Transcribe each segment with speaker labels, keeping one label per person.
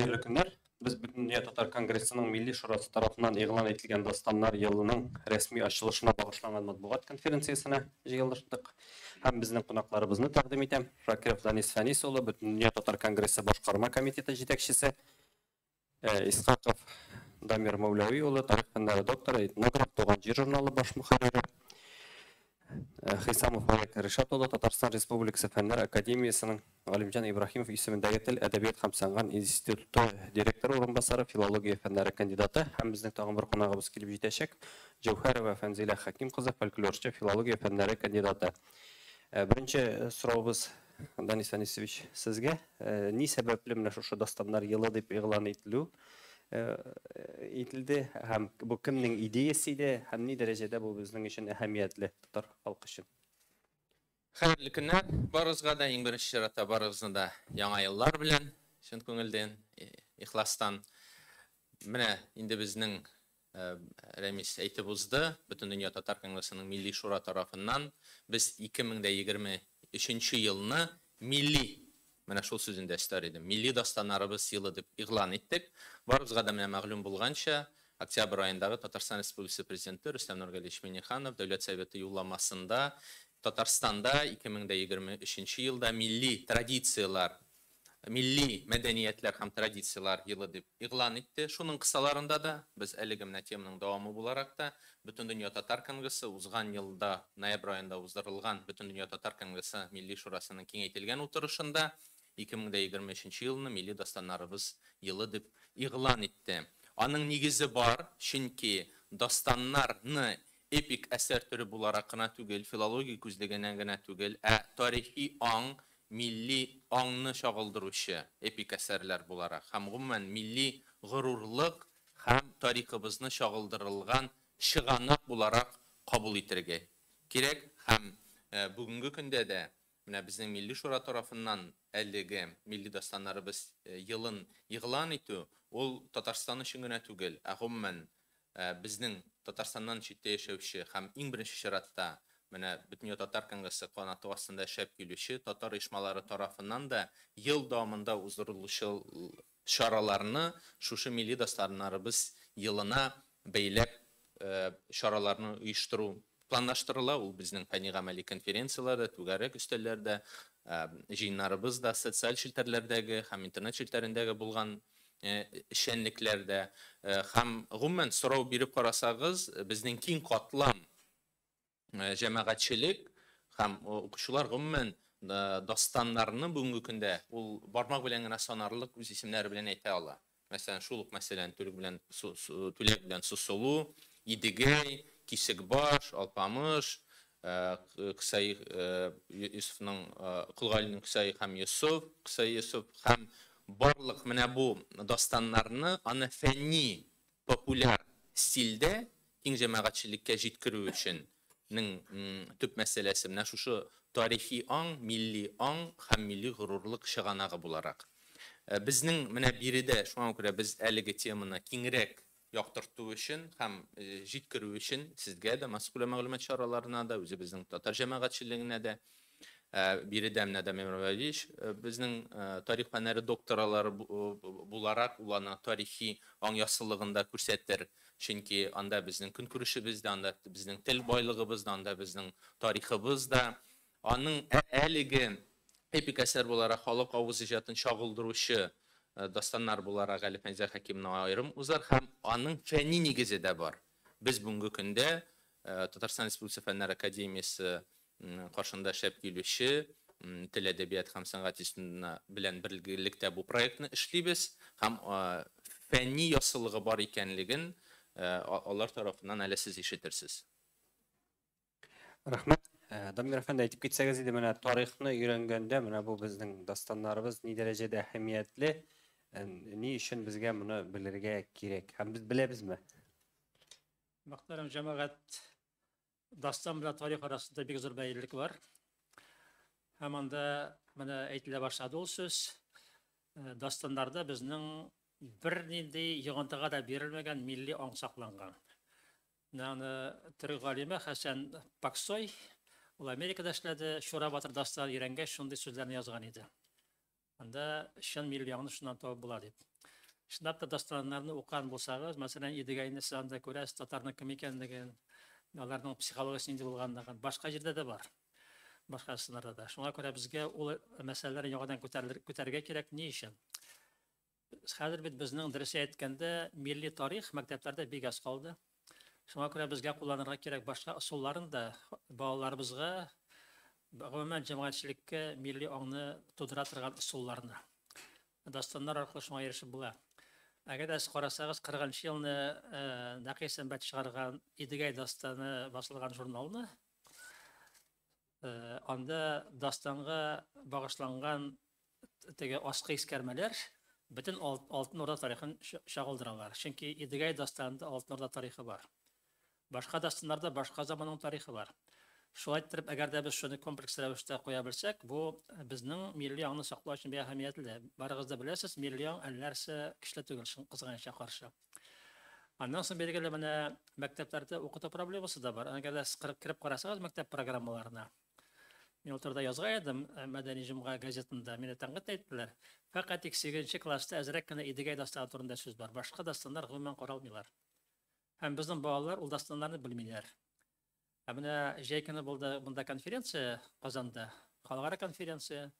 Speaker 1: Hayırlı günler. Biz bütün Dünya Tatar Kongresi'nin Milli Şurası tarafından ilan edilen Dastanlar yılının resmi açılışına bağışlanan matbuat konferansiyasına jığıldık. Hem bizning qonaqlarimizni taqdim etem. Rakirov Danis Fanisoğlu, bütün Dünya Tatar Kongresi Boshqarma Komiteti yetakchisi, Isqaqov Damir Mavlaviyoğlu, tarix fanlari doktori, etnograf, Tuğan Jir jurnali bosh muharriri, Hisamov Olek Rishatoğlu, Tatarstan Respublikası Fenler Akademiyasının Alimcan İbrahimov ismindagi Til Edebiyat ham Sangan instituti direktori o'rinbosari, filologiya fanlari kandidati, ham bizning tag'in bir qonog'imiz kelib yetashak, Javharova Fanzila Hakimqizi, folklorchi, filologiya fanlari kandidati. Birinchi so'rovimiz Danis Anisovich sizga, ne sababli mana shu dastanlar yili deb e'lon etildi, ham bu kimning ideyasi edi, ham ne darajada bu bizning uchun ahamiyatli Tatar xalqi uchun?
Speaker 2: Hayırlı günler. Barızga da en birinci şirata barızında yana yıllar bilen, şun köngülden, ihlastan, mine indi bizning remis eytibizdi, bütün Dünya Tatar Kongresi'nin Milli Şura tarafından biz 2023 yılını milli, mine şol sözünde ister edim, milli dastanlarımız yılı dip ilan ettik. Barızga da mine mağlum bulgança, Oktyabr ayındağı Tatarstan Respublikası Prezidenti Rüstem Nurgalievich Minnihanov Devlet Sovetı yollamasında Tatarstanda 2023 yılda milli tradisiyalar, milli medeniyetler hem tradisiyalar yılı dip ilan etti. Şunun kısalarında da biz eligimne temanın devamı olarak da bütün Dünya Tatar Kongresi uzgan yılda noyabr ayında uzdırılgan bütün Dünya Tatar Kongresi Milli Şurasının kengeytilgen oturuşunda 2023 yılını milli dastanlarımız yılı dip ilan etti. Anın negizi var, çünkü dastanlarını epik eser türü bularak gına tügel, filologi küzlegenen gına tügel, tarihi an, milli anını şağıldırışı epik eserler bularak. Hem gümmen milli gururluk, hem tarihimizini şağıldırılgan şıganak bularak kabul etirge. Gerek hem bugünkü günde de bizim Milli Şura tarafından ellege milli dastanlarımız yılın ilan etti, ol Tatarstan'ın şıngına tügel, gümmen bizning Tatarstandan çitte yaşayışı hem en birinci şaratta bütün Tatar Kongresi kanatı aslında şep gülüşü Tatar işmaları tarafından da yıl davamında uzduruluşu şaralarını şu milli dastanlarımız yılına beylep şaralarını uyuşturu planlaştırıla. O bizning fani ameli konferensiyalarda, tügarek üstellerde, jiyinlarımızda, sosyal şilterlerdeki hem internet şilterindeki bulgan şenliklerde hem gümmen soru birip karasağız bizden kin katlam cemaatçilik hem okuşular gümmen dastanlarını bugünkü günde ol barmak bilen sanarlılık öz isimleri bilen ayta ala. Mesela şuluk meselen Türk bilen Tülek bilen Susulu, İdigey, Kisekbaş, Alpamış, Kısay Yusuf'un Kılgali'nin Kısay hem Yusuf, Kısay Yusuf hem barlık mene bu dastanlarını ana fenni, popüler stilde kin cemaatçilikke jitkirүү üçün tüp meselesi mene şu tarihi an, milli an, hem milli gururluk şıganağı bularak. Bizning mene biri de şu an göre biz eligi temini kingrek yoqtırtуу üçün hem jitkirүү üçün sizge de mas'ul maglumat şaralarına da özü bizning Tatar cemaatçiliğine de biri demne de memurveliş bizning tarih fanları doktoraları bularak ulana tarihi anyaşsızlığında kürsətler. Çünkü anda bizning gün kuruşubuzda, anda bizning til boylığımızda, anda bizning tariximizda anın eligi epik eser bularak halk ağız icatın şağıldırışı dastanlar bularak Ali Fenzil Hakim'in ayrım uzar hem anın fenni negizi de var. Biz bugünkü günde Tatarstan Respublikası Fenler Akademiyası karşında şep gülüşü, Til Edebiyat hem Sanat İstimine bilen birlikte bu proyektini işleybiz. Hem fenni yasılığı var ikenligin onlar tarafından hele siz işitirsiz.
Speaker 1: Rahmet. Damir Efendi aytib ketseniz idi, mana tarixni öğrengende bu bizning dastanlarımız ne derecede ahamiyatli, ne için bizge bunu bilirge gerek? Hem biz bilebizmi?
Speaker 3: Muhterem cemaat, dastan bilen tarih arasında bir zor beyirlik var. Hemen de bana eğitile başladı ol söz. Dastanlarda bizning bir nindi yığıntığa da verilmegen milli an saklangan. Yani Türk alimi Hasan Paksoy, o Amerika'da işledi, Şura Batır dastan öğrengen şunday sözlerini yazgan idi. Anda 5 milli anı şundan tabi buladı. Шындап та дастаннарны укыган булсагыз, мәсәлән, Идегәйне сез анда күрәсез, татарның кем икәнлеген, аларның психологиясе нинди булганлыгын, башка җирдә дә бар. Башка сынарда да. Шуңа күрә безгә ул мәсьәләләр яңадан күтәрергә кирәк. Ни өчен? Хәзер бит безнең дөрес әйткәндә милли тарих мәктәпләрдә бик аз калды. Шуңа күрә безгә кулланырга кирәк башка ысулларын да балаларыбызга, гомумән җәмәгатьчелеккә милли аңны тудыра торган ысулларны. Дастаннар аркылы шуңа ирешеп була. Әгәр сез карасагыз, 40-нчы елны Нәкый Сәмбәт чыгарган Идегәй дастаны басылган журналны, анда дастанга багышланган теге аскы искәрмәләр бөтен Алтын Орда тарихын чагылдыралар. Чөнки Идегәй дастанында Алтын Орда тарихы бар. Башка дастаннарда башка заманның тарихы бар. Шулай итеп, әгәр дә без шуны комплекс рәвештә куя белсәк, бу безнең милли аңны саклау өчен бик әһәмиятле. Барыгыз да беләсез, милли аң әлләрсә көчле түгел, кызганычка каршы. Аннан соң белгеле менә мәктәпләрдә укыту проблемасы да бар. Әгәр дә сез кирип карасагыз мәктәп программаларына. Мин утырда язга идем Мәдәни җомга газетында, мине тәнкыйть иттеләр. Фәкать 8нче класста әзрәк кенә Идегәй дастаны турында сүз бар. Башка дастаннар гомумән каралмыйлар. Һәм безнең балалар ул дастаннарны белмиләр. Менә җәй көне булды монда конференция Казанда, халыкара конференция.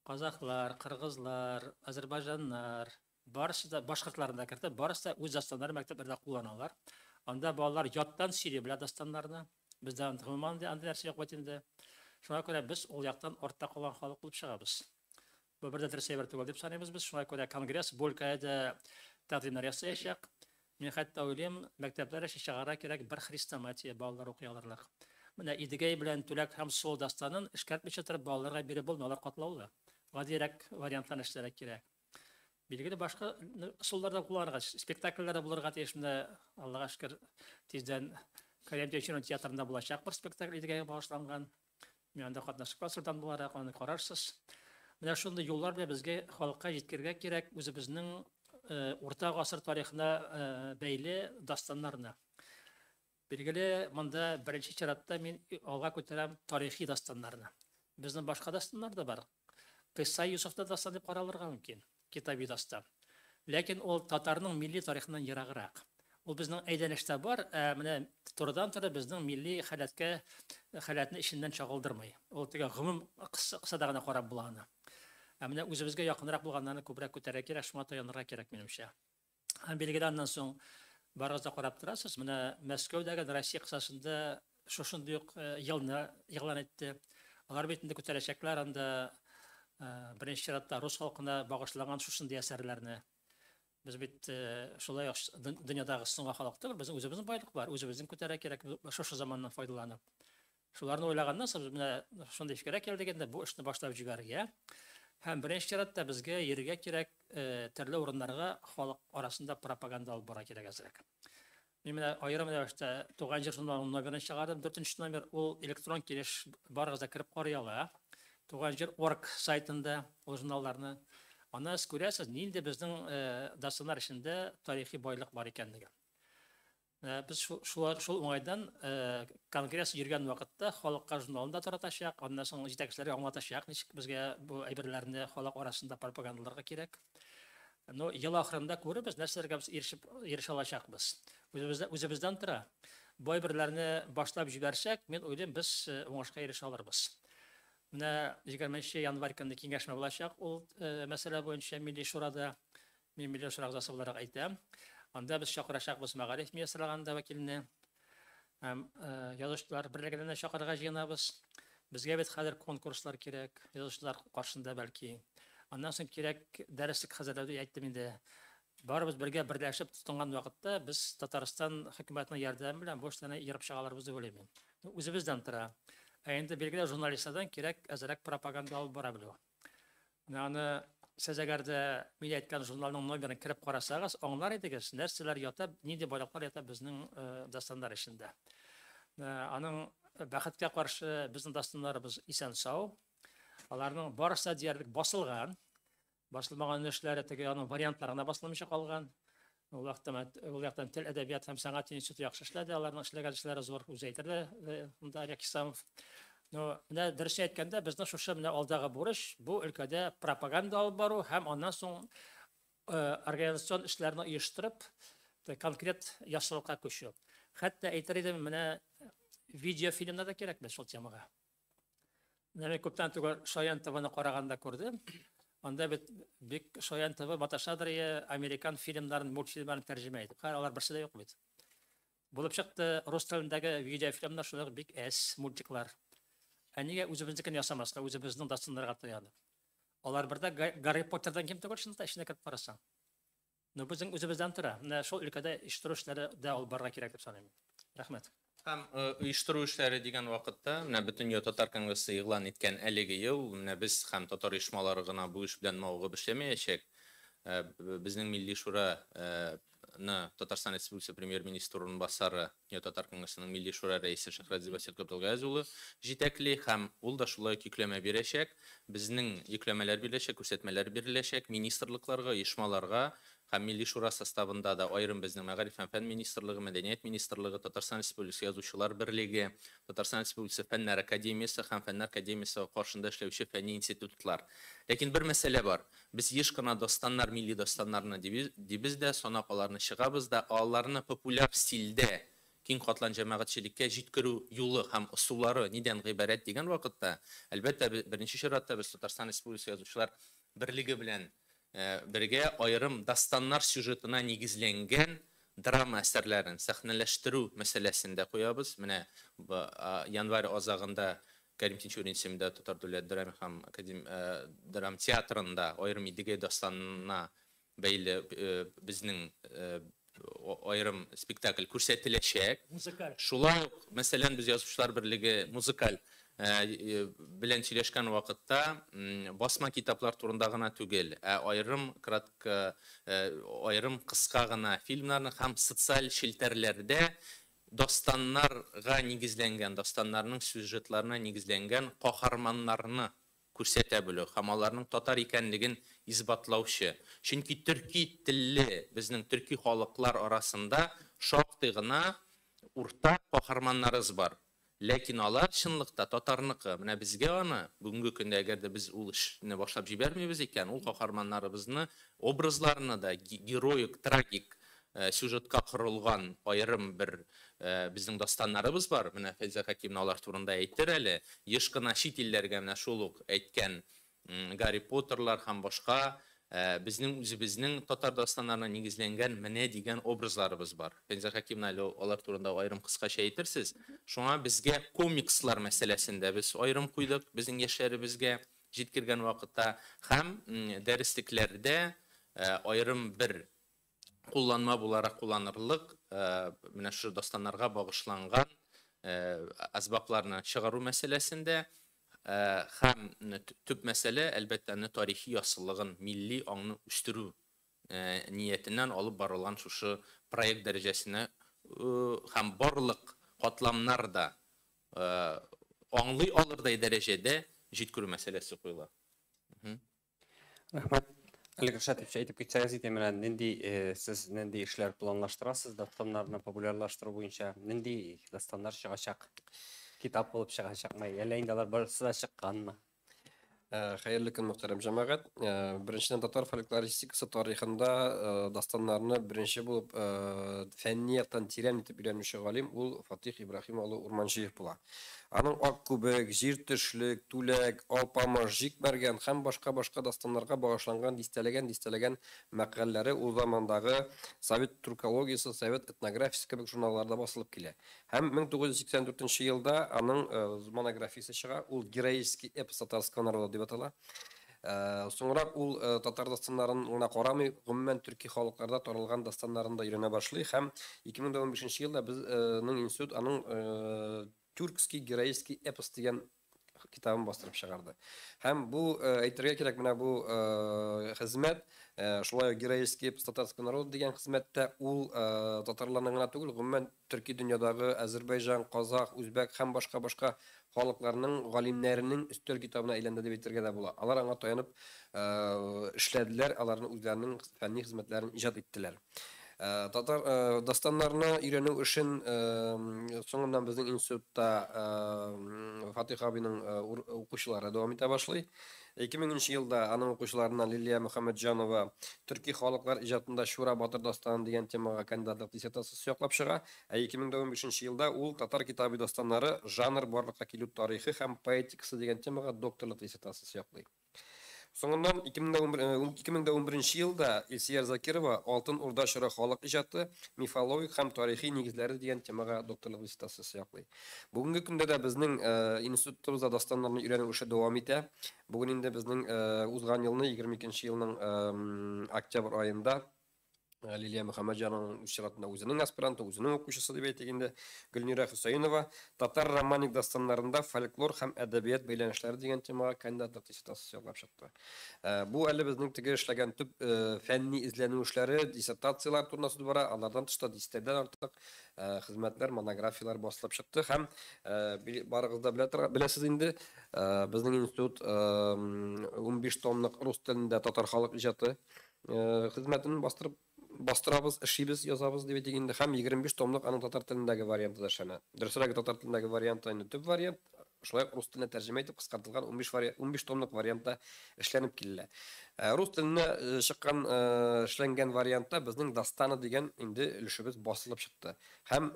Speaker 3: Казаклар, кыргызлар, азәрбайҗаннар, барысы да башкортларны кертеп, барысы да үз дастаннарын мәктәпләрдә кулланалар. Анда балалар яттан сөйли белә дастаннарны. Бездә гомумән анда нәрсә юк бит инде. Шуңа күрә без ул яктан артта калган халык булып чыгабыз. Бу бер дә дөрес әйбер түгел дип саныйбыз без. Шуңа күрә конгресс Болькада тәкъдимнәр ясаячак. Мин хәтта уйлыйм, мәктәпләр өчен чыгарга кирәк бер хрестоматия балалар укый алырлар. Менә Идегәй белән Түләк һәм Сол дастанын эшкәртмичә торып балаларга биреп булмый, алар катлаулы. Гадирәк вариантларны эшләргә кирәк. Билгеле башка ысулларда кулланырга, спектакльләрдә булырга тиеш. Менә Аллага шөкер, тиздән Кәрим Тәҗинов театрында булачак бер спектакль Идегәйгә багышланган. Мин анда катнашып калсырдан буларак аны карарсыз. Менә шундый юллар белән безгә халыкка җиткергә кирәк үзебезнең урта гасыр тарихына бәйле дастаннарны. Билгеле, монда беренче чиратта мин алга күтәрәм тарихи дастаннарны. Безнең башка дастаннар да бар. Кыйса Юсуфта дастан дип каралырга мөмкин, китаби дастан. Ләкин ул татарның милли тарихыннан ераграк. Ул безнең әйләнештә бар, менә турыдан-туры безнең милли халәтне иченнән чагылдырмый. Ул теге гомум кысада гына карап була аны. Менә үзебезгә якынрак булганнарны күбрәк күтәрә кирәк, шуңа таянырга кирәк минемчә. Һәм билгеле аннан соң барыгыз да карап торасыз. Менә Мәскәүдәге Россия кысасында шушындый ук елны игълан итте. Алар бит инде күтәрәчәкләр анда беренче чиратта рус халкына багышланган шушындый әсәрләрне. Без бит шулай дөньядагы соңгы халык түгел, безнең үзебезнең байлык бар, үзебезнең күтәрә кирәк шушы заманнан файдаланып. Шуларны уйлаганнан соң менә шундый фикергә килдегәндә бу эшне башлап җибәрергә. Һәм беренче чиратта безгә йөрергә кирәк, төрле урыннарга халык арасында пропаганда алып бара кирәк әзрәк. Мин менә аерым рәвештә туган җир журналының номерын чыгардым, 4нче номер, ул электрон килеш барыгыз да кирип карыяла. Туган җир.org сайтында ул журналларны. Аны сез күрәсез, нинди безнең дастаннар эчендә тарихи байлык бар икәнлеген. Без шул уңайдан конгресс йөргән вакытта халыкка журналында таратачак, аннан соң җитәкчеләргә аңлатачак, ничек безгә бу әйберләрне халык арасында пропагандаларга кирәк. Ел ахырында күребез, нәрсәләргә без ирешә алачакбыз. Үзебездән тора. Бу әйберләрне башлап җибәрсәк, мин уйлыйм, без уңышка ирешә алырбыз. Менә 20 январь көнне киңәшмә булачак, ул мәсьәлә буенча Милли шурада, мин Милли шура әгъзасы буларак әйтәм. Анда без чакырачакбыз Мәгариф министрлыгында вәкилне. Һәм язучылар берлегенә чакырырга җыенабыз. Безгә бит хәзер конкурслар кирәк, язучылар каршында бәлки. Аннан соң кирәк дәреслек хәзерләүдә әйттем инде. Барыбыз бергә берләшеп тотынган вакытта без Татарстан хөкүмәтенең ярдәме белән бу эштән йөреп чыгаларбыз дип уйлыйм. Үзебездән тора. Инде билгеле журналистлардан кирәк әзрәк пропаганда алып бара белү. Аны сез әгәр дә мин әйткән журналның номерын кирип карасагыз, аңлар идегез, нәрсәләр ята, нинди байлыклар ята безнең дастаннар эчендә. Аның бәхеткә каршы безнең дастаннарыбыз исән-сау. Аларның барысы диярлек басылган. Басылмаган эшләре теге аның вариантларына басылмыйча калган. Ул яктан тел, әдәбият һәм сәнгать институты яхшы эшләде, аларның эшләгән эшләре зур, үзе әйтерле, монда Якисамов. Менә дөрес әйткәндә, безнең шушы менә алдагы бурыч, бу өлкәдә пропаганда алып бару һәм аннан соң организацион эшләрне оештырып, конкрет ясалыкка көчү. Хәтта әйтер идем, менә видеофильмнар да кирәк шул темага. Менә күптән түгел Шаян ТВ-ны караганда күрдем. Анда бик Шаян ТВ баташадыр американ фильмнарын, мультфильмнарын тәрҗемә итеп. Алар берсе дә юк бит. Булып чыкты рус телендәге видеофильмнар шулар бик мультиклар. Нигә үзебезнекен ясамаска, үзебезнең дастаннарга тояды. Алар бердә Гарри Поттердан ким түгел, шунда эшенә кертеп карасаң. Ну безнең үзебездән тора. Менә шул өлкәдә иштыру эшләре дә алып барырга кирәк дип саныйм. Рәхмәт.
Speaker 2: Һәм оештыру эшләре дигән вакытта, менә Бөтен Татар конгрессы игълан иткән әлеге ел, менә без һәм татар оешмалары гына бу эш белән мавыгып эшләмәячәк. Безнең Милли шура Татарстан Республикасы премьер-министры урынбасары Татар конгрессының Милли шура рәисе Шәһрәт Васил Габдулгази улы җитәкли һәм ул да шулай йөкләмә бирәчәк. Безнең йөкләмәләр биреләчәк, күрсәтмәләр биреләчәк министрлыкларга, оешмаларга һәм Милли шура составында да аерым безнең Мәгариф һәм фән министрлыгы, Мәдәният министрлыгы, Татарстан Республикасы Язучылар берлеге, Татарстан Республикасы Фәннәр академиясе һәм Фәннәр академиясе каршында эшләүче фәнни институтлар. Ләкин бер мәсьәлә бар. Без еш кына дастаннар, милли дастаннарны дибез дә, санапаларны чыгабыз да, аларны популяр стильдә киң катлан җәмәгатьчелеккә җиткерү юлы һәм усуллары нидән гыйбарәт дигән вакытта, әлбәттә беренче чиратта без Татарстан Республикасы Язучылар берлеге белән бергә аерым дастаннар сюжетына нигезләнгән драма әсәрләрен сәхнәләштерү мәсьәләсендә куябыз. Менә январь азагында Кәрим Тинчурин исемендә Татар дәүләт драма һәм драма театрында аерым идея дастанына бәйле безнең аерым спектакль күрсәтеләчәк. Шулай мәсәлән без Язучылар берлеге музыкаль белән сөйләшкән вакытта басма китаплар турында гына түгел, аерым кыска гына фильмнарны һәм социаль челтәрләрдә дастаннарга нигезләнгән, дастаннарның сюжетларына нигезләнгән каһарманнарны күрсәтә белү, һәм аларның татар икәнлеген исбатлаучы. Чөнки төрки телле безнең төрки халыклар арасында шактый гына уртак каһарманнарыбыз бар. Ләкин алар чынлыкта татарныкы. Менә безгә аны бүгенге көндә әгәр дә без ул эшне башлап җибәрмибез икән, ул каһарманнарыбызны, образларны да героик, трагик сюжетка корылган аерым бер безнең дастаннарыбыз бар. Менә Фәйзә Хәкимне алар турында әйтер әле. Еш кына чит илләргә менә шул ук әйткән Гарри Поттерлар һәм башка безнең үзебезнең татар дастаннарына нигезләнгән менә дигән образларыбыз бар. Фәйзә Хәкимне алар турында аерым кыскача әйтерсез. Шуңа безгә комикслар мәсьәләсендә без аерым куйдык, безнең яшьләребезгә җиткергән вакытта һәм дәреслекләрдә аерым бер кулланма буларак кулланырлык менә шу дастаннарга багышланган азбакларны чыгару мәсьәләсендә һәм төп мәсьәлә әлбәттә тарихи ясыллыгын, милли аңны үстерү ниятеннән алып барылган шушы проект дәрәҗәсенә һәм барлык катламнарда аңлый алырдай дәрәҗәдә җиткерү мәсьәләсе куела.
Speaker 1: Рәхмәт. Әлеге Шатович әйтеп китсәгез иде, менә сез нинди эшләр планлаштырасыз дастаннарны популярлаштыру буенча? Нинди дастаннар чыгачак? Китап булып чыгачакмы? Әллә инде алар барысы да чыкканмы?
Speaker 4: Хәерле көн, мөхтәрәм җәмәгать. Беренчедән татар фольклористикасы тарихында дастаннарны беренче булып фәнни яктан тирән итеп өйрәнүче галим ул Фатих Ибраһим улы Урманчиев була. Аның Ак күбек, Җир төшлек, Түләк, Алпамыш, Җикмәргән һәм башка дастаннарга багышланган дистәләгән мәкаләләре ул замандагы Совет туркологиясе, Совет этнографиясе кебек журналларда басылып килә. Һәм 1984 елда аның монографиясе чыга, ул героический эпос татарского народа дип атала. Соңрак ул татар дастаннарын гына карамый, гомумән төрки халыкларда таралган дастаннарын да өйрәнә башлый һәм 2015 елда безнең институт аның Тюркский героический эпос дигән китабын бастырып чыгарды. Һәм бу әйтергә кирәк, менә бу хезмәт, шулай героический эпос татарского народа дигән хезмәттә ул татарларның гына түгел, гомумән төрки дөньядагы Азәрбайҗан, Казак, Үзбәк һәм башка халыкларның галимнәренең өстәл китабына әйләнде дип әйтергә дә була. Алар аңа таянып эшләделәр, аларның үзләренең фәнни хезмәтләрен иҗат иттеләр. Татар дастаннарны өйрәнү эшен соңыннан безнең институтта Фатих абыйның укучылары дәвам итә башлый. 2000 елда аның укучыларыннан Лилия Мөхәммәтҗанова Төрки халыклар иҗатында Шура Батыр дастаны дигән темага кандидатлык диссертациясе яклап чыга. 2015 елда ул татар китабы дастаннары жанр барлыкка килү тарихы һәм поэтикасы дигән темага докторлык диссертациясе яклый. Соңыннан 2011 елда Илсияр Закирова Алтын Урда чоры халык иҗаты, мифологик һәм тарихи нигезләре дигән темага докторлык диссертациясе яклый. Бүгенге көндә дә безнең институтыбызда дастаннарны өйрәнү эше дәвам итә. Бүген инде безнең узган елны 22 елның октябрь аенда Лилия Мөхәммәтҗанованың үз чиратында үзенең аспиранты, үзенең укучысы дип әйтгәндә Гөлнира Хөсәенова татар романик дастаннарында фольклор һәм әдәбият бәйләнешләре дигән темага кандидатлык диссертациясе яклап чыкты. Бу әле безнең теге эшләгән төп фәнни эзләнү эшләре, диссертациялар турында сүз бара, алардан тышта 10-дән артык хезмәтләр, монографиялар басылып чыкты һәм барыгыз да беләсез инде, безнең институт 15 томлык рус телендә татар халык иҗаты хезмәтен бастырабыз, эшлибез, язабыз дип әйтгәндә һәм 25 томлык аның татар телендәге варианты да эшләнә. Дөресрәге татар телендәге варианты инде төп вариант, шулай рус теленә тәрҗемә итеп кыскартылган 15 томлык вариантта эшләнеп килә. Рус теленә чыккан эшләнгән вариантта безнең дастаны дигән инде өлешебез басылып чыкты. Һәм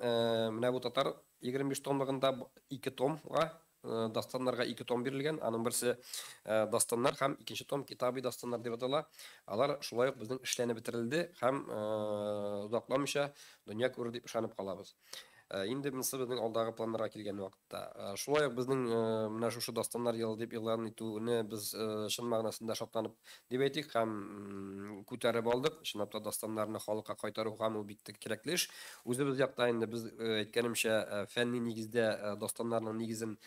Speaker 4: менә бу татар 25 томлыгында 2 томга дастаннарга 2 том бирелгән. Аның берсе дастаннар һәм икенче том китабы дастаннар дип атала. Алар шулай ук безнең эшләнеп бетерелде һәм узакламыйча дөнья күрер дип ышанып калабыз. Инде безнең алдагы планнарга килгән вакытта. Шулай ук безнең менә шушы дастаннар елы дип игълан итүне без чын мәгънәсендә шатланып дип әйтик һәм күтәреп алдык. Чынлап та дастаннарны халыкка кайтару һәм ул бик кирәкле эш. Үзебез якта инде без әйткәнемчә фәнни нигездә дастаннарның нигезен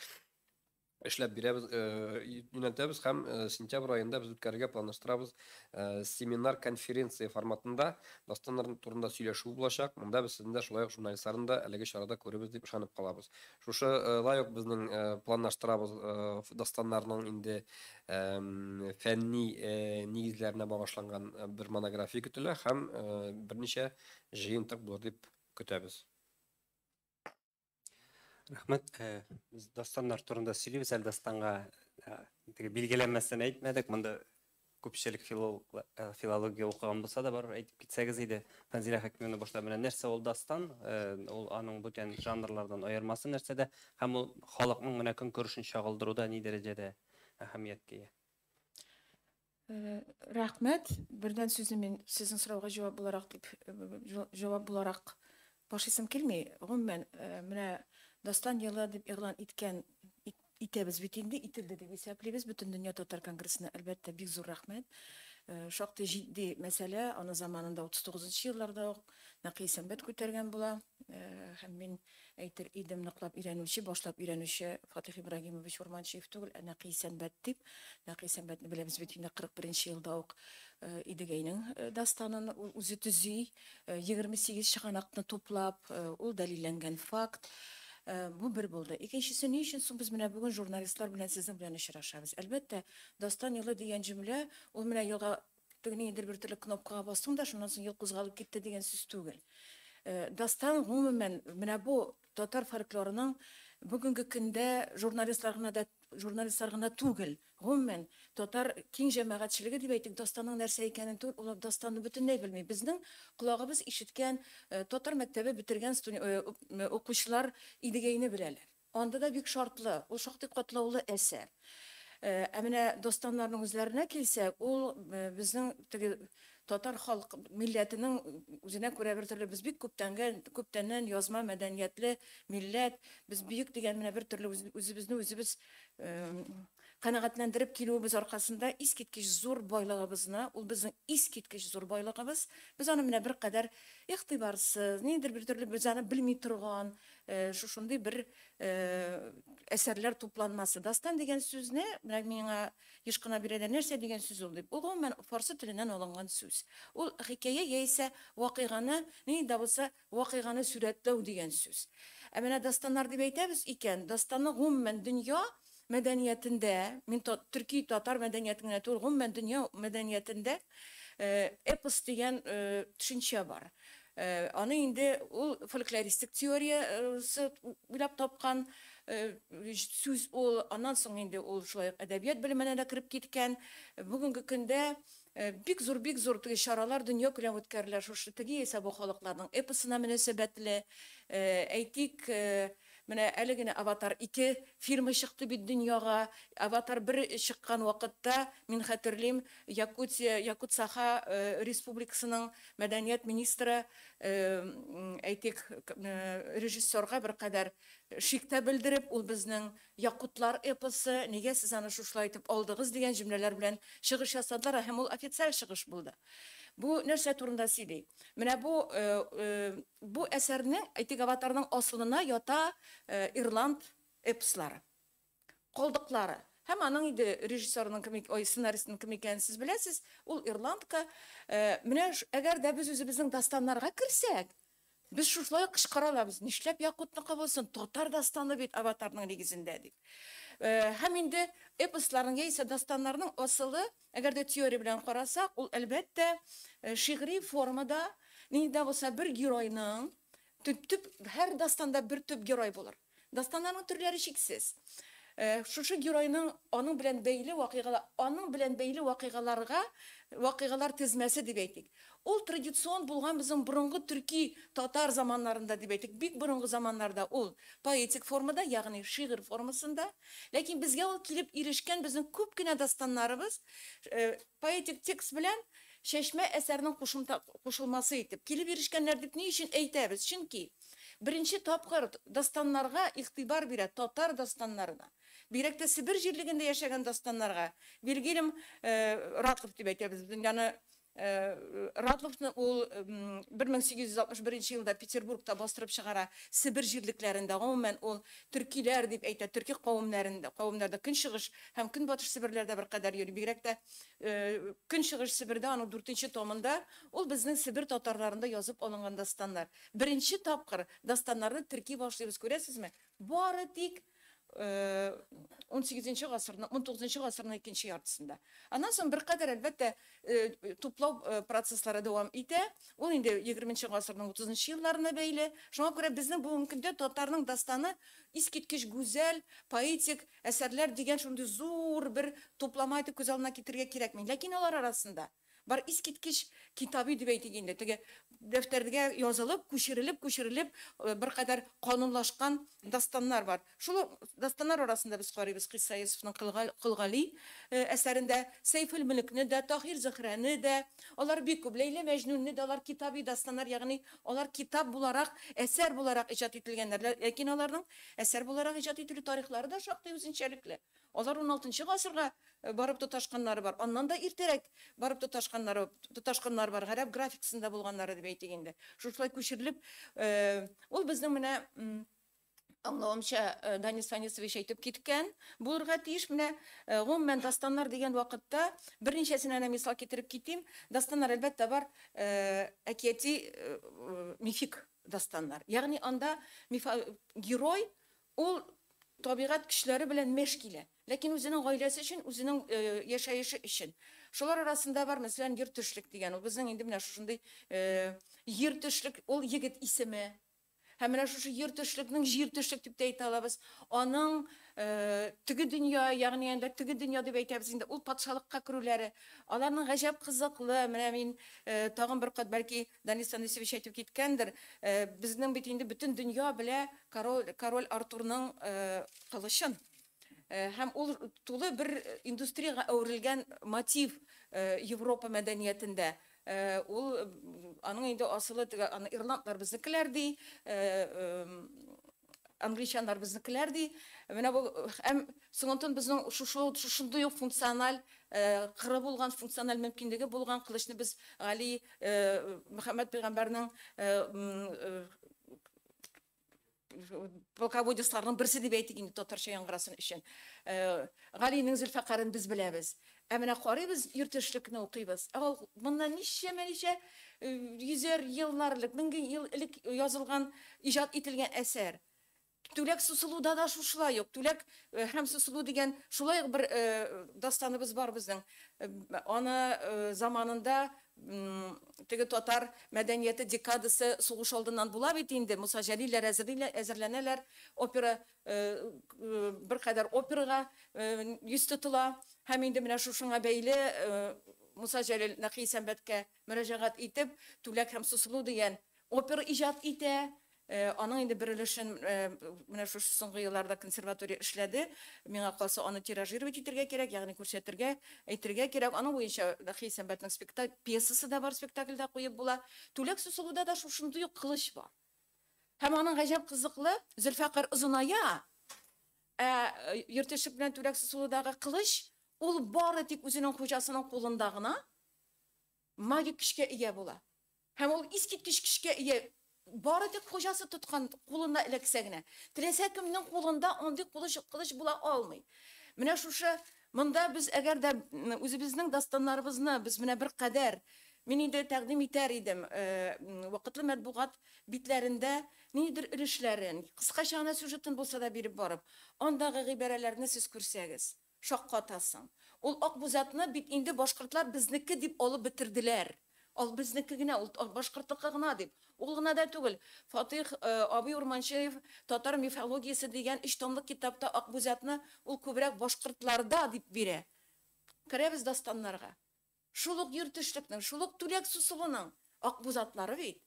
Speaker 4: эшләп бирәбез, юнәлтәбез һәм сентябрь аенда без үткәрергә планлаштырабыз семинар конференция форматында дастаннар турында сөйләшү булачак. Монда без сезне шулай ук журналистларны да әлеге чарада күребез дип ышанып калабыз. Шушы лайык безнең планлаштырабыз дастаннарның инде фәнни нигезләренә багышланган бер монография көтелә һәм берничә җыентык булыр дип көтәбез.
Speaker 1: Рәхмәт. Без дастаннар турында сөйлибез, әле дастанга билгеләнмәстән әйтмәдек. Монда күпчелек филология укыган булса да бар, әйтеп китсәгез иде. Фәнзилә Хәкимовна башта белән нәрсә ул дастан, ул аның бүтән жанрлардан аермасы нәрсәдә һәм ул халыкның менә көнкүрешен чагылдыруда ни дәрәҗәдә әһәмияткә ия?
Speaker 5: Рәхмәт. Бердән сүзне мин сезнең сорауга җавап буларак башыйсым килми. Гомумән, менә дастан елы дип игълан итәбез бит инде, ителде дип исәплибез. Бөтен дөнья татар конгрессына әлбәттә бик зур рәхмәт. Шактый җитди мәсьәлә, аны заманында 39 елларда ук Нәкый Сәнбәт күтәргән була. Һәм мин әйтер идем, ныклап өйрәнүче, башлап өйрәнүче Фатих Ибрагимович Урманчиев түгел, Нәкый Сәнбәт дип. Нәкый Сәнбәтне беләбез бит инде 41 елда ук Идегәйнең дастанын үзе төзи, 28 чыганакны туплап, ул дәлилләнгән факт. Бу бер булды. Икенчесе ни өчен соң без менә бүген журналистлар белән сезнең белән очрашабыз. Әлбәттә, дастан елы дигән җөмлә, ул менә елга тегенедер бер төрле кнопкага бастым да, шуннан соң ел кузгалып китте дигән сүз түгел. Дастан гомумән менә бу татар фольклорының бүгенге көндә журналистлар гына түгел, гомумән татар киң җәмәгатьчелеге дип әйтик, дастанның нәрсә икәнен түгел, ул дастанны бөтенләй белми. Безнең колагыбыз ишеткән татар мәктәбе бетергән укучылар Идегәйне беләләр. Анда да бик шартлы, ул шактый катлаулы әсәр. Менә дастаннарның үзләренә килсәк, ул безнең татар халык милләтенең үзенә күрә бер төрле без бик күптәннән язма мәдәниятле милләт, без бик дигән менә бер төрле үзебез канәгатьләндереп килүебез аркасында искиткеч зур байлыгыбызны, ул безнең искиткеч зур байлыгыбыз, без аны менә бер кадәр игътибарсыз, нидер бер төрле без аны белми торган, шушындый бер әсәрләр тупланмасы. Дастан дигән сүзне, менә миңа еш кына бирәдә нәрсә дигән сүз ул дип. Ул гомумән фарсы теленнән алынган сүз. Ул хикәя яисә вакыйганы, ни дә булса вакыйганы сурәтләү дигән сүз. Менә дастаннар дип әйтәбез икән, дастанны гомумән дөнья мәдәниятендә, мин төрки татар мәдәниятендә түгел, гомумән дөнья мәдәниятендә эпос дигән төшенчә бар. Аны инде ул фольклористик теориясы уйлап тапкан сүз ул, аннан соң инде ул шулай әдәбият белеменә дә кереп киткән. Бүгенге көндә бик зур теге чаралар дөнья күләм үткәрелә шушы теге исә бу халыкларның эпосына мөнәсәбәтле. Әйтик, менә әле генә Аватар 2 фильмы чыкты бит дөньяга. Аватар 1 чыккан вакытта мин хәтерлим, Якут Саха Республикасының мәдәният министры әйтик режиссерга бер кадәр шиктә белдереп, ул безнең якутлар эпосы, нигә сез аны шушылай итеп алдыгыз дигән җөмләләр белән чыгыш ясадылар, һәм ул официаль чыгыш булды. Бу нәрсә турында сөйли? Менә бу әсәрнең, әйтик, Аватарның асылына ята Ирланд эпослары, калдыклары. Һәм аның инде режиссерның сценаристның кем икәнен сез беләсез, ул ирландка. Менә әгәр дә без үзебезнең дастаннарга керсәк, без шушылай кычкыралабыз, нишләп якутныкы булсын, татар дастаны бит Аватарның нигезендә дип. Һәм инде эпосларның яисә дастаннарның асылы, әгәр дә теория белән карасак, ул әлбәттә шигъри формада, нидә булса бер геройның төп һәр дастанда бер төп герой булыр. Дастаннарның төрләре чиксез. Шушы геройның аның белән бәйле вакыйгалар тезмәсе дип әйтик. Ул традицион булган безнең борынгы төрки татар заманнарында дип әйтик. Бик борынгы заманнарда ул поэтик формада, ягъни шигырь формасында, ләкин безгә ул килеп ирешкән безнең күп кенә дастаннарыбыз поэтик текст белән шәшмә әсәрнең кушылмасы итеп килеп ирешкәннәр дип ни өчен әйтәбез? Чөнки беренче тапкыр дастаннарга игътибар бирә, татар дастаннарына. Бирәк тә Сибир җирлегендә яшәгән дастаннарга. Вильгельм Ратлов дип әйтәбез. Яны Ратловны ул 1861 елда Петербургта бастырып чыгара. Сибир җирлекләрендә гомумән ул төркиләр дип әйтә, төрки кавымнарда көнчыгыш һәм көнбатыш Сибирләрдә бер кадәр йөри. Бигрәк тә көнчыгыш Сибирдә аның 4нче томында ул безнең Сибир татарларында язып алынган дастаннар. Беренче тапкыр дастаннарны төрки башлыйбыз, күрәсезме? Бары тик 18-нче гасырның 19-нчы гасырның 2нче яртысында. Аннан соң бер кадәр әлбәттә туплау процесслары дәвам итә. Ул инде 20-нче гасырның 30-нчы елларына бәйле. Шуңа күрә безнең бүгенге көндә татарның дастаны искиткеч гүзәл, поэтик әсәрләр дигән шундый зур бер туплама итеп күз алдына китергә кирәкми. Ләкин алар арасында бар искиткеч китабы дип әйтик инде. Теге дәфтәргә язылып, күчерелеп бер кадәр канунлашкан дастаннар бар. Шул дастаннар арасында без карыйбыз Кыйса Йосыфның Кылгали әсәрендә Сейфул Мөлекне дә, Тахир Зөһрәне дә, алар бик күп, Ләйлә Мәҗнүнне дә, алар китаби дастаннар, ягъни алар китап буларак, әсәр буларак иҗат ителгәннәр. Ләкин аларның әсәр буларак иҗат ителү тарихлары да шактый үзенчәлекле. Алар 16-нчы гасырга барып тоташканнары бар. Аннан да иртәрәк барып тоташканнар бар. Гарәп графикасында булганнары дип әйтик инде. Шулай күчерелеп, ул безнең менә аңлавымча Данис Фанисович әйтеп киткән. Булырга тиеш менә гомумән дастаннар дигән вакытта берничәсенә мисал китереп китим. Дастаннар әлбәттә бар әкияти мифик дастаннар. Ягъни анда герой ул табигать көчләре белән мәш килә. Ләкин үзенең гаиләсе өчен, үзенең яшәеше өчен. Шулар арасында бар, мәсәлән, Йөртөшлек дигән. Ул безнең инде менә шушындый Йөртөшлек, ул егет исеме. Һәм менә шушы Йөртөшлекнең Җиртөшлек дип әйтә алабыз. Аның теге дөнья, ягъни анда теге дөнья дип әйтәбез инде. Ул патшалыкка керүләре, аларның гаҗәп кызыклы, менә мин тагын бер кат бәлки Данис Фанисович әйтеп киткәндер. Безнең бит инде бөтен дөнья белә король Артурның кылычын. Һәм ул тулы бер индустриягә әверелгән мотив Европа мәдәниятендә. Ул аның инде асылы аны ирландлар безнекеләр ди, англичаннар безнекеләр ди. Менә бу һәм соңыннан безнең шушындый ук функциональ кыры булган, функциональ мөмкинлеге булган кылычны без Гали Мөхәммәд пәйгамбәрнең полководецларның берсе дип әйтик инде татарча яңгырасын өчен. Галинең Зөлфәкарын без беләбез. Менә карыйбыз, Йөртөшлекне укыйбыз. Моннан ничә йөзәр елларлык, 1000 ел элек язылган, иҗат ителгән әсәр. Түләк Сусылуда да шушылай ук. Түләк һәм Сусылу дигән шулай ук бер дастаныбыз бар безнең. Аны заманында теге татар мәдәнияте декадасы сугыш алдыннан була бит инде. Муса Җәлилләр әзерләнәләр, опера беркадәр операга йөз тотыла. Һәм инде менә шушыңа бәйле Муса Җәлил Нәкый Сәмбәткә мөрәҗәгать итеп, Түләк һәм Сусылу дигән опера иҗат итә. Аның инде бер өлешен менә шушы соңгы елларда консерватория эшләде. Миңа калса аны тиражировать итәргә кирәк, ягъни күрсәтергә, әйтергә кирәк. Аның буенча Нәкый Сәмбәтнең пьесасы да бар, спектакльдә куеп була. Түләк Сусылуда да шушындый ук кылыч бар. Һәм аның гаҗәп кызыклы Зөлфәкар озыная. Йөртешек белән Түләк Сусылудагы кылыч ул бары тик үзенең хуҗасының кулында гына магик көчкә ия була. Һәм ул искиткеч көчкә ия бары тик хуҗасы тоткан кулына эләксә генә. Теләсә кемнең кулында андый кылыч була алмый. Менә шушы монда без әгәр дә үзебезнең дастаннарыбызны без менә бер кадәр мин инде тәкъдим итәр идем вакытлы матбугат битләрендә ниндидер өлешләрен, кыскача гына сюжетын булса да биреп барып, андагы гыйбарәләрне сез күрсәгез, шаккатасың. Ул Акбузатны бит инде башкортлар безнеке дип алып бетерделәр. Ал безнеке генә, ул башкортлык гына дип. Ул гына да түгел. Фатих Абый Урманчиев татар мифологиясе дигән 3 томлык китапта Акбузатны ул күбрәк башкортларда дип бирә. Керәбез дастаннарга. Шул ук йөртешлекнең, шул ук Түләк Сусылуның Акбузатлары бит.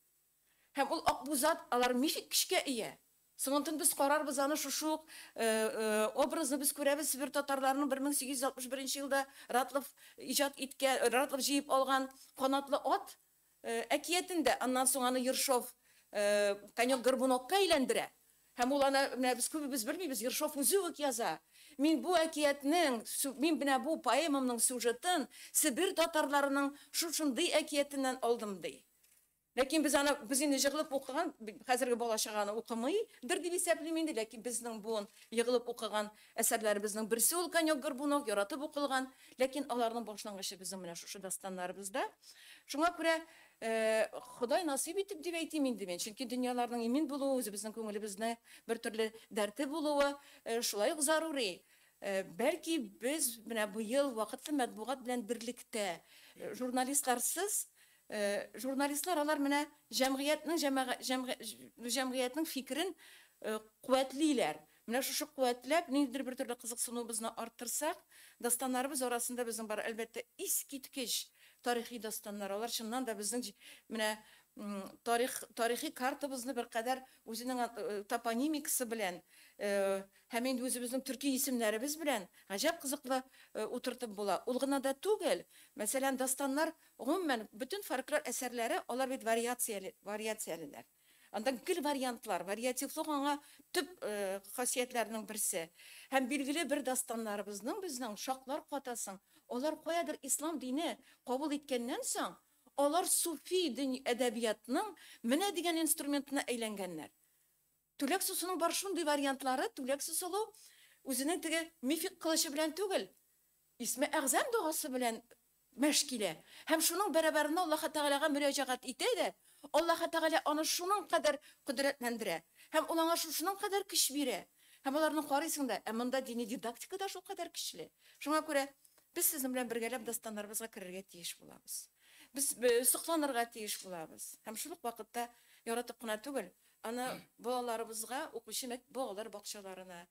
Speaker 5: Һәм ул Акбузат алар мифик көчкә ия. Соңынтын без карарбыз аны шушы образны без күрәбез Себер татарларының 1861 елда Ратлов иҗат иткән, Ратлов җыеп алган канатлы ат әкиятендә. Аннан соң аны Ершов конек-горбунокка әйләндерә. Һәм ул аны менә без күбебез белмибез, Ершов үзе үк яза. Мин бу әкиятнең, мин менә бу поэмамның сюжетын Себер татарларының шушындый әкиятеннән алдым ди. Ләкин без инде җыгылып укыган, хәзерге бала чаганы укымыйдыр дип исәплим инде, ләкин безнең бу җыгылып укыган әсәрләребезнең берсе ул конек-горбунок яратып укылган, ләкин аларның башлангычы безнең менә шушы дастаннарыбызда. Шуңа күрә Ходай насыйп итеп дип әйтим инде мин, чөнки дөньяларның имин булуы, үзебезнең күңелебезне бер төрле дәрте булуы шулай ук зарури. Бәлки без менә бу ел вакытлы матбугат белән берлектә журналистларсыз журналистлар алар менә җәмгыятьнең фикерен куәтлиләр. Менә шушы куәтләп ниндидер бер төрле кызыксынуыбызны арттырсак, дастаннарыбыз арасында безнең бар әлбәттә искиткеч тарихи дастаннар. Алар чыннан да безнең менә тарихи картабызны бер кадәр үзенең топонимикасы белән һәм инде үзебезнең төрки исемнәребез белән гаҗәп кызыклы утыртып була. Ул гына да түгел. Мәсәлән, дастаннар гомумән бөтен фольклор әсәрләре алар бит вариациялеләр. Анда гел вариантлар, вариативлык аңа төп хасиятләрнең берсе. Һәм билгеле бер дастаннарыбызның безнең шаклар катасын, алар каядыр ислам дине кабул иткәннән соң, алар суфи әдәбиятның менә дигән инструментына әйләнгәннәр. Түләк Сусылуның бар шундый вариантлары, Түләк Сусылу үзенең теге мифик кылычы белән түгел, исме әгъзам дугасы белән мәшкилә. Һәм шуның бәрабәренә Аллаһ Тәгаләгә мөрәҗәгать итә дә, Аллаһ Тәгалә аны шуның кадәр кудрәтләндерә. Һәм ул аңа шушының кадәр көч бирә. Һәм аларның карыйсың да, монда дини дидактика да шул кадәр көчле. Шуңа күрә без сезнең белән бергәләп дастаннарыбызга керергә тиеш булабыз. Без сокланырга тиеш булабыз. Һәм шул вакытта яратып кына түгел, аны балаларыбызга, укучы балалар бакчаларына,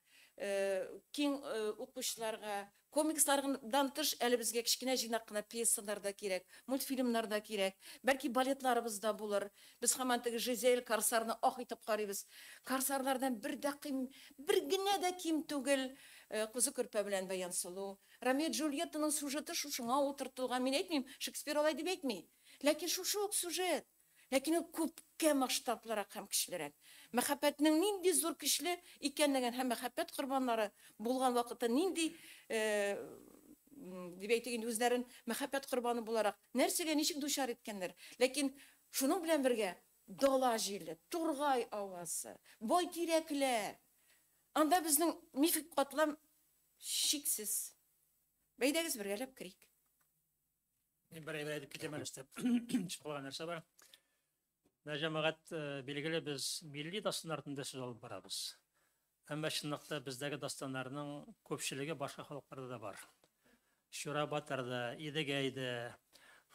Speaker 5: киң укучыларга, комикслардан тыш әле безгә кичкенә җыйнак кына пьесалар да кирәк, мультфильмнар да кирәк, бәлки балетларыбыз да булыр. Без һаман теге Жизель Корсарны ах итеп карыйбыз. Корсарлардан бер генә дә ким түгел, Кызы Көрпә белән Баянсылу. Ромео и Джульеттаның сюжеты шушыңа утыртылган. Мин әйтмим, Шекспир алай дип әйтми. Ләкин шушы ук сюжет. Ләкин ул күпкә масштаблырак һәм көчлерәк. Мәхәббәтнең нинди зур көчле икәнлеген һәм мәхәббәт корбаннары булган вакытта нинди дип әйтик, үзләрен мәхәббәт корбаны буларак нәрсәгә ничек дучар иткәннәр. Ләкин шуның белән бергә дала җиле, тургай авасы, бай тирәкләр. Анда безнең мифик катлам шиксез. Бәйдәгез бергәләп керик.
Speaker 3: Мин бер әйтеп китәмен өстәп чыккан нәрсә бар. Җәмәгать билгеле без милли дастаннарында сүз алып барабыз. әмма чынлыкта бездәге дастаннарның күпчелеге башка халыкларда да бар. Шура Батарда, Идегәйдә,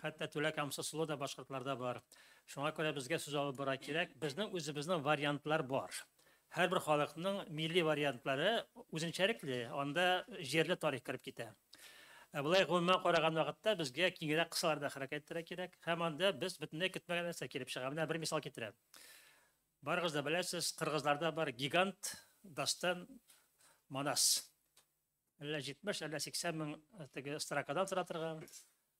Speaker 3: хәтта Түлә Камсысулы да башкортларда бар. Шуңа күрә безгә сүз алып бара кирәк. Безнең үзебезнең вариантлар бар. Һәрбер халыкның милли вариантлары үзенчәлекле, анда җирле тарих кирип китә. Булай гомумән караган вакытта безгә киңрәк кысаларда хәрәкәт итәргә кирәк. Һәм анда без бөтенләй көтмәгән нәрсә килеп чыга. Менә бер мисал китерәм. Барыгыз да беләсез, кыргызларда бар гигант дастан Манас. Әллә 70, әллә 80 мең теге строкадан тора торган.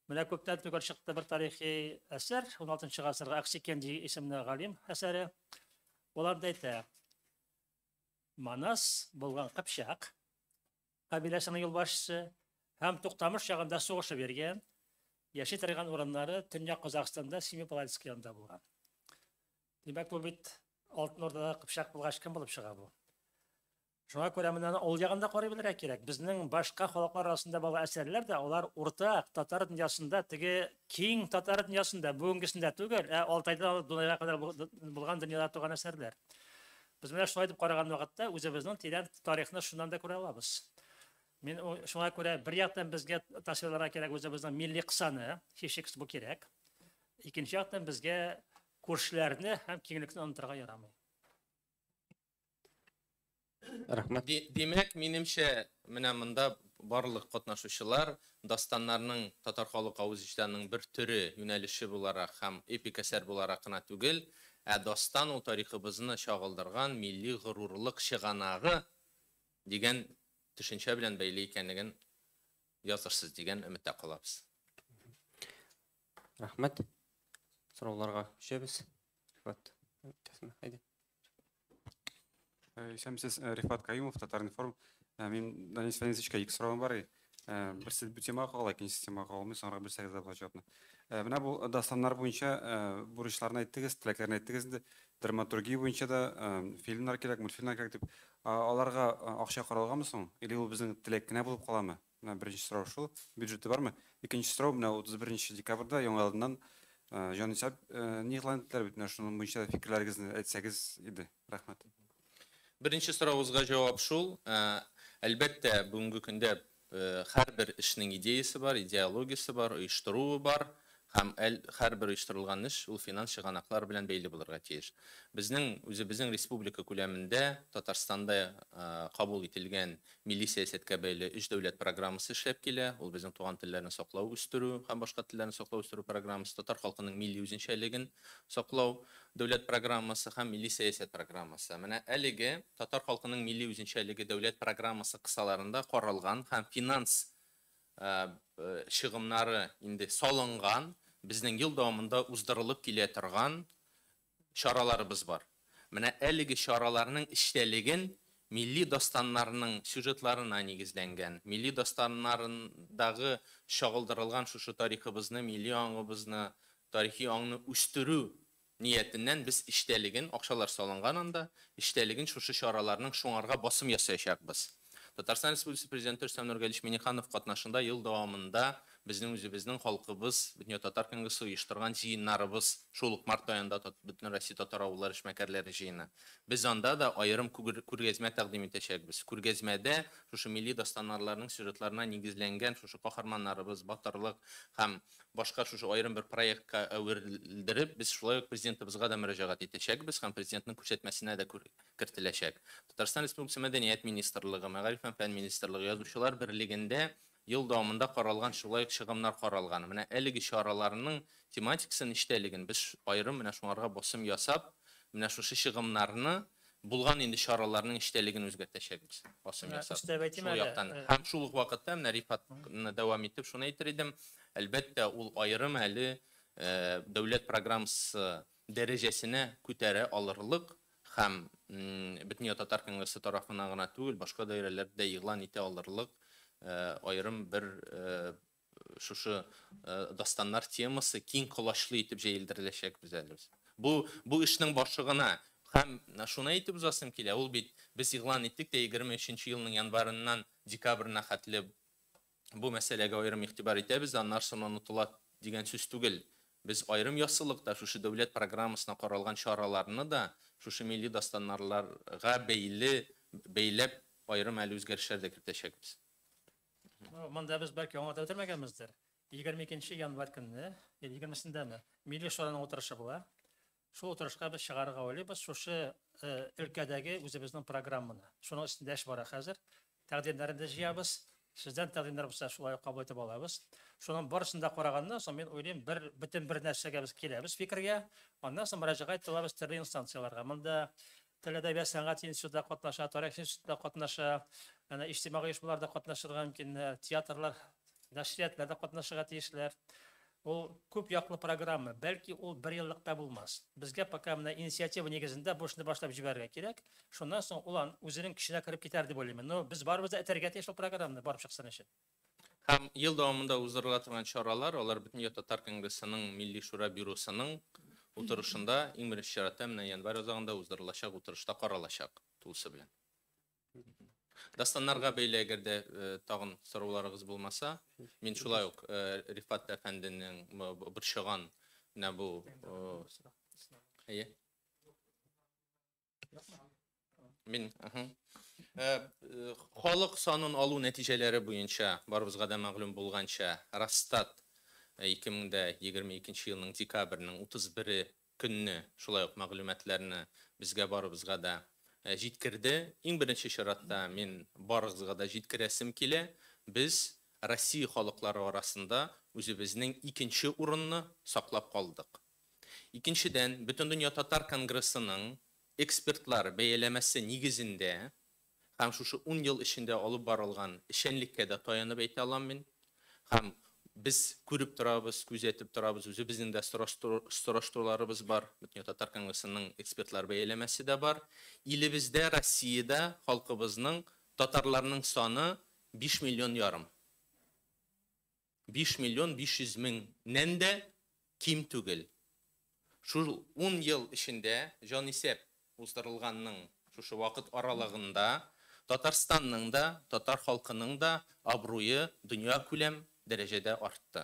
Speaker 3: Менә күптән түгел чыкты бер тарихи әсәр, 16-нчы гасырга Аксикенди исемле галим әсәре. Улар да әйтә, Манас булган Кыпчак кабиләсенең юлбашчысы һәм Туктамыш чагында сугышып йөргән, яши торган урыннары Төньяк Казакстанда Семипалатск янында булган. Димәк, бу бит Алтын Ордада Кыпчак булгач кем булып чыга бу? Шуңа күрә менә ул ягында карый белергә кирәк. Безнең башка халыклар арасында булган әсәрләр дә алар урта татар дөньясында, теге киң татар дөньясында, бүгенгесендә түгел, Алтайда Дунайга кадәр булган дөньяда туган әсәрләр. Без менә шулай дип караган вакытта үзебезнең тирән тарихны шуннан да күрә алабыз. Мен шуңа күрә бер яктан безгә тасвирларга кирәк үзебезнең милли кысаны, һичшиксез бу кирәк. Икенче яктан безгә күршеләрне һәм киңлекне онытырга ярамый.
Speaker 1: Рәхмәт.
Speaker 2: Демәк, минемчә, менә монда барлык катнашучылар дастаннарның татар халык авызычтанның бер төре юнәлеше буларак һәм эпик әсәр буларак кына түгел, дастан ул тарихыбызны чагылдырган милли горурлык чыганагы дигән төшенчә белән бәйле икәнлеген язырсыз дигән өметтә калабыз.
Speaker 1: Рәхмәт. Сорауларга күчәбез. Рифат, әйдә.
Speaker 6: Исәмсез Рифат Каюмов, Татар-Информ. Мен Данис Фәнизовичка екі сұрағым бар. Бірсі бұл темаға қағыл, екіншісі темаға қағылмай, соңыра бір сәгізді бұл жауапны. Мына бұл дастандар бойынша бурычларны айттыңыз, тілектерін айттыңыз, драматургия бойынша да фильмдар керек, мультфильмдар керек деп. Аларға ақша қаралғанмы соң? Или ол біздің тілек кінә болып қаламы? Бірінші сұрау шул, бюджеті бар ма? Екінші сұрау, мына 31 декабрда яңа алдынан Жанисап не қыландылар бит, шуның бойынша фикірлеріңізді айтсаңыз еді. Рахмет.
Speaker 2: Беренче сорауыгызга җавап шул. Әлбәттә, бүгенге көндә һәрбер эшнең идеясы бар, идеологиясы бар, оештыруы бар. Һәм һәрбер оештырылган эш ул финанс чыганаклар белән бәйле булырга тиеш. Безнең үзебезнең республика күләмендә Татарстанда кабул ителгән милли сәясәткә бәйле 3 дәүләт программасы эшләп килә. Ул безнең туган телләрне саклау, үстерү һәм башка телләрне саклау, үстерү программасы, татар халкының милли үзенчәлеген саклау дәүләт программасы һәм милли сәясәт программасы. Менә әлеге татар халкының милли үзенчәлеге дәүләт программасы кысаларында каралган һәм финанс чыгымнары инде салынган, безнең ел дәвамында уздырылып килә торган чараларыбыз бар. Менә әлеге чараларның эштәлеген милли дастаннарның сюжетларына нигезләнгән, милли дастаннарындагы чагылдырылган шушы тарихыбызны, милли аңыбызны, тарихи аңны үстерү ниятеннән без эштәлеген, акчалар салынган анда, эштәлеген шушы чараларның шуңарга басым ясаячакбыз. Татарстан Республикасы Президенты Рөстәм Нургалиевич Миңнеханов катнашында ел дәвамында безнең үзебезнең халкыбыз, бөтен татар конгрессы оештырган җыеннарыбыз, шул ук март аенда бөтен Россия татар авыллары эшмәкәрләре җыены. Без анда да аерым күргәзмә тәкъдим итәчәкбез. Күргәзмәдә шушы милли дастаннарның сюжетларына нигезләнгән шушы каһарманнарыбыз, батырлык һәм башка шушы аерым бер проектка әверелдереп, без шулай ук президентыбызга да мөрәҗәгать итәчәкбез һәм президентның күрсәтмәсенә дә кертеләчәк. Татарстан Республикасы Мәдәният министрлыгы, Мәгариф һәм фән министрлыгы, Язучылар берлегендә ел дәвамында каралган шулай чыгымнар каралган. Менә әлеге чараларның тематикасын эштәлеген без аерым менә шуңарга басым ясап, менә шушы чыгымнарны булган инде чараларның эштәлеген үзгәртәчәкбез. Басым ясап. Шул яктан һәм шул ук вакытта менә Рифатны дәвам итеп шуны әйтер идем. Әлбәттә, ул аерым әле дәүләт программасы дәрәҗәсенә күтәрә алырлык һәм бөтен татар конгрессы тарафыннан гына түгел, башка даирәләрдә игълан итә алырлык аерым бер шушы дастаннар темасы киң колачлы итеп җәелдереләчәк без әле. Бу эшнең башлыгына һәм шуны әйтеп узасым килә, ул бит без игълан иттек тә 23 елның январыннан декабрьнә хәтле бу мәсьәләгә аерым игътибар итәбез, аннан соң онытыла дигән сүз түгел. Без аерым яссылыкта шушы дәүләт программасына каралган чараларны да шушы милли дастаннарларга бәйле бәйләп айрым әле үзгәрешләр дә кертәчәкбез.
Speaker 3: Монда без бәлки аңлата бетермәгәнбездер. 22 январь көнне, 20-сендәме, Милли шураның утырышы була. Шул утырышка без чыгарырга уйлыйбыз, шушы өлкәдәге үзебезнең программаны. Шуның өстендә эш бара хәзер. Тәкъдимнәрне дә җыябыз. Сездән тәкъдимнәр булса, шулай кабул итеп алабыз. Шуның барысын да караганнан соң мен уйлыйм, бер нәрсәгә без киләбез фикергә. Аннан соң мөрәҗәгать итәбез төрле инстанцияларга. Монда Тел әдәбият сәнгать институтында катнаша, тарих институтында катнаша, иҗтимагый оешмаларда катнашырга мөмкин, театрлар, нәшриятларда катнашырга тиешләр. Ул күп яклы программа, бәлки ул бер еллыкта булмас. Безгә пока менә инициатива нигезендә бу эшне башлап җибәрергә кирәк. Шуннан соң ул үзенең көченә кирип китәр дип уйлыйм. Но без барыбыз да этәргә тиеш ул программаны барып чыксын өчен.
Speaker 2: Һәм ел дәвамында уздырыла торган чаралар, алар Бөтен Татар Конгрессының Милли шура бюросының утырышында иң беренче чиратта менә январь азагында уздырылачак утырышта каралачак тулысы белән. Дастаннарга бәйле әгәр дә тагын сорауларыгыз булмаса, мин шулай ук Рифат әфәнденең борчыган менә бу мин халык санын алу нәтиҗәләре буенча барыбызга да мәгълүм булганча Росстат 2022 елның декабрьнең 31 көнне шулай ук мәгълүматларны безгә барыбызга да җиткерде. Иң беренче чиратта мин барыгызга да җиткерәсем килә. Без Россия халыклары арасында үзебезнең икенче урынны саклап калдык. Икенчедән, Бөтен дөнья татар конгрессының экспертлар бәяләмәсе нигезендә һәм шушы 10 ел эчендә алып барылган эшчәнлеккә дә таянып әйтә алам мин. Һәм biz күреп торабыз, күзәтеп торабыз, үзебезнең дә сораштыруларыбыз бар. Бөтен татар конгрессының экспертлар бәяләмәсе дә бар. Илебездә, Россиядә халкыбызның, татарларның саны 5 миллион ярым. 5 миллион 500 меңнән дә ким түгел. Шул 10 ел эчендә җанисәп уздырылганның шушы вакыт аралыгында Татарстанның да, татар халкының да абруе дөнья күләм дәрәҗәдә артты.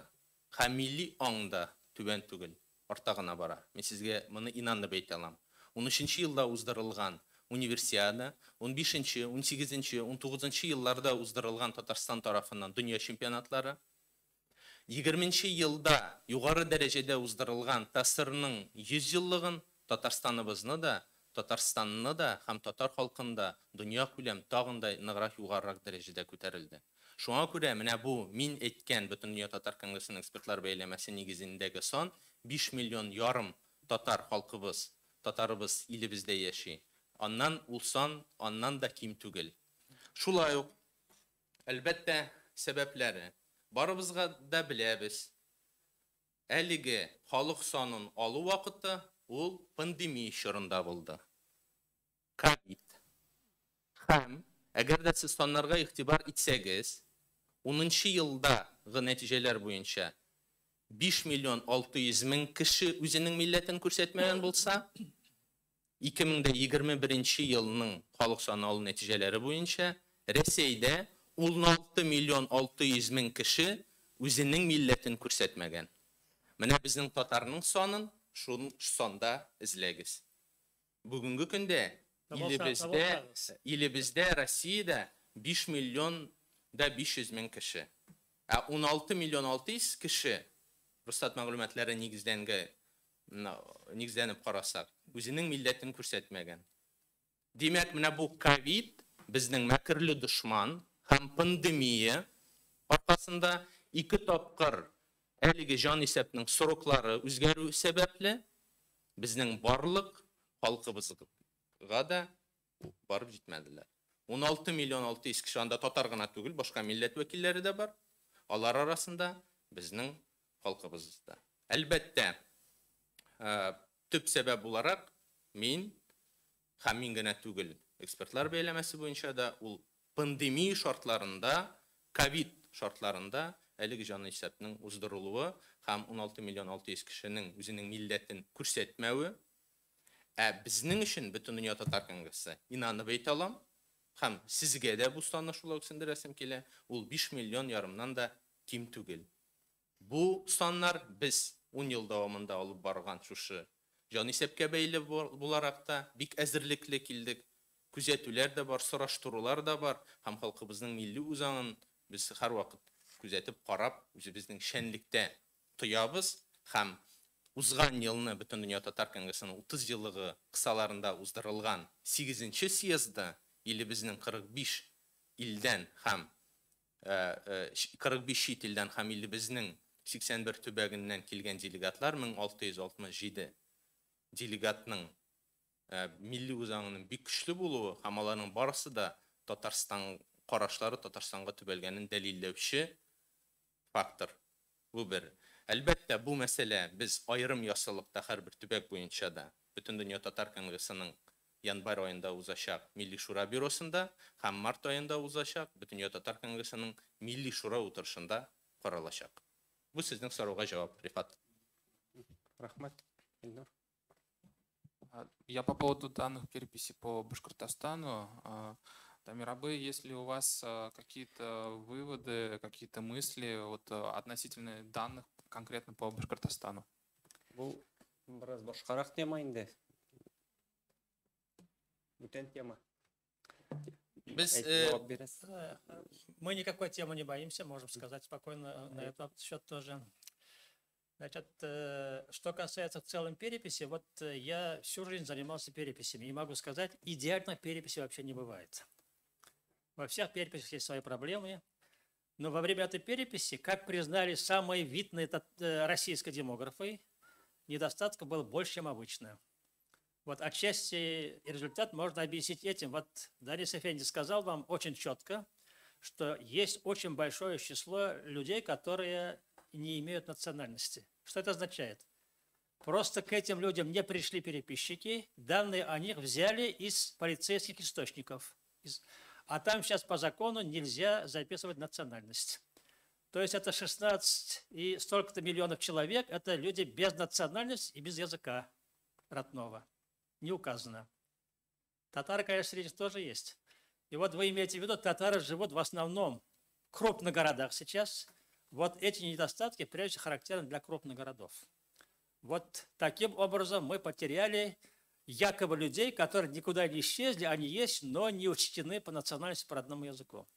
Speaker 2: Һәм милли аңда түбән түгел, арта гына бара. Мин сезгә моны инанып әйтә алам. 13-нче елда уздырылган универсиада, 15-нче, 18-нче, 19-нче елларда уздырылган Татарстан тарафыннан дөнья чемпионатлары, 20-нче елда югары дәрәҗәдә уздырылган ТАССРның 100 еллыгын Татарстаныбызны да, Татарстанны да һәм татар халкын да дөнья күләм тагын да ныграк югарырак дәрәҗәдә күтәрелде. Шуңа күрә менә бу мин әйткән Бөтен дөнья татар конгрессының экспертлар бәяләмәсе нигезендәге сан 5 миллион ярым татар халкыбыз, татарыбыз илебездә яши. Аннан ул сан аннан да ким түгел. Шулай ук әлбәттә сәбәпләре барыбызга да беләбез. Әлеге халык санын алу вакыты ул пандемия чорында булды. Ковид. Һәм әгәр дә сез саннарга игътибар итсәгез, 10-нчы елдагы нәтиҗәләр буенча 5 миллион 600 мең кеше үзенең милләтен күрсәтмәгән булса, 2021 елның халык саны алу нәтиҗәләре буенча Рәсәйдә 16 миллион 600 мең кеше үзенең милләтен күрсәтмәгән. Менә безнең татарның санын шул санда эзләгез. Бүгенге көндә илебездә, Россиядә 5 миллион да 500 мең кеше. 16 миллион 600 кеше Росстат мәгълүматлары нигездәнеп карасак, үзенең милләтен күрсәтмәгән. Димәк, менә бу ковид безнең мәкерле дошман һәм пандемия аркасында 2 тапкыр әлеге җанисәпнең сроклары үзгәрү сәбәпле безнең барлык халкыбызга да барып җитмәделәр. 16 миллион 600 кеше анда татар гына түгел, башка милләт вәкилләре дә бар. Алар арасында безнең халкыбыз да. Әлбәттә, төп сәбәп буларак мин генә түгел, экспертлар бәяләмәсе буенча да ул пандемия шартларында, ковид шартларында әлеге җанисәпнең уздырылуы һәм 16 миллион 600 кешенең үзенең милләтен күрсәтмәве безнең өчен Бөтен дөнья татар конгрессы инанып әйтә алам, һәм сезгә дә бу санны шулай ук сеңдерәсем килә, ул 5 миллион ярымнан да ким түгел. Бу саннар без 10 ел дәвамында алып барган шушы җанисәпкә бәйле буларак та бик әзерлекле килдек. күзәтүләр дә бар, сораштырулар да бар, һәм халкыбызның милли үзаңын без һәрвакыт күзәтеп карап, үзебезнең шәнлектә тоябыз һәм узган елны бөтен дөнья татар конгрессының 30 еллыгы кысаларында уздырылган 8-нче съездда илебезнең 45 илдән һәм 45 чит илдән һәм илебезнең 81 төбәгеннән килгән делегатлар 1667 делегатның милли үзаңының бик көчле булуы һәм аларның барысы да Татарстан карашлары Татарстанга төбәлгәнен дәлилләүче фактор. Бу бер. Әлбәттә, бу мәсьәлә без айрым ясалыкта һәрбер төбәк буенча да бөтен дөнья татар конгрессының январь айында узачак Милли шура бюросында һәм март айында узачак бөтен дөнья татар конгрессының Милли шура утырышында каралачак. Бу сезнең сорауга җавап, Рифат.
Speaker 1: Рахмат. Илнур.
Speaker 7: Я по поводу данных переписи по Башкортостану. Тамирабы, если у вас какие-то выводы, какие-то мысли вот, относительно данных конкретно по Башкортостану?
Speaker 1: Бу biraz башкарак тема инде. Бүтән тема.
Speaker 2: Без
Speaker 1: Җавап бирәсез.
Speaker 3: Мы никакой темы не боимся, можем сказать спокойно на этот счет тоже. Значит, что касается в целом переписи, вот я всю жизнь занимался переписями и могу сказать, идеально переписи вообще не бывает. Во всех переписях есть свои проблемы, но во время этой переписи, как признали самые видные российские демографы, недостатков было больше, чем обычно. Вот отчасти результат можно объяснить этим. Вот Данис Эфенди сказал вам очень четко, что есть очень большое число людей, которые не имеют национальности. Что это означает? Просто к этим людям не пришли переписчики, данные о них взяли из полицейских источников. А там сейчас по закону нельзя записывать национальность. То есть это 16 и столько-то миллионов человек, это люди без национальности и без языка родного. Не указано. Татары, конечно, среди них тоже есть. И вот вы имеете в виду, татары живут в основном в крупных городах сейчас. Вот эти недостатки, прежде всего, характерны для крупных городов. Вот таким образом мы потеряли якобы людей, которые никуда не исчезли, они есть, но не учтены по национальности, по родному языку.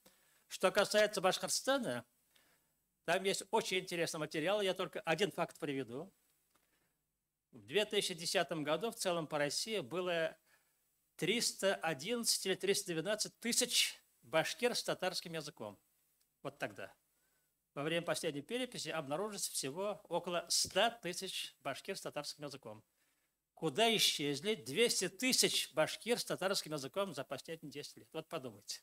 Speaker 3: Что касается Башкортостана, там есть очень интересный материал, я только один факт приведу. В 2010 году в целом по России было 311 или 312 тысяч башкир с татарским языком. Вот тогда. Во время последней переписи обнаружилось всего около 100 тысяч башкир с татарским языком. Куда исчезли 200 тысяч башкир с татарским языком за последние 10 лет? Вот подумайте.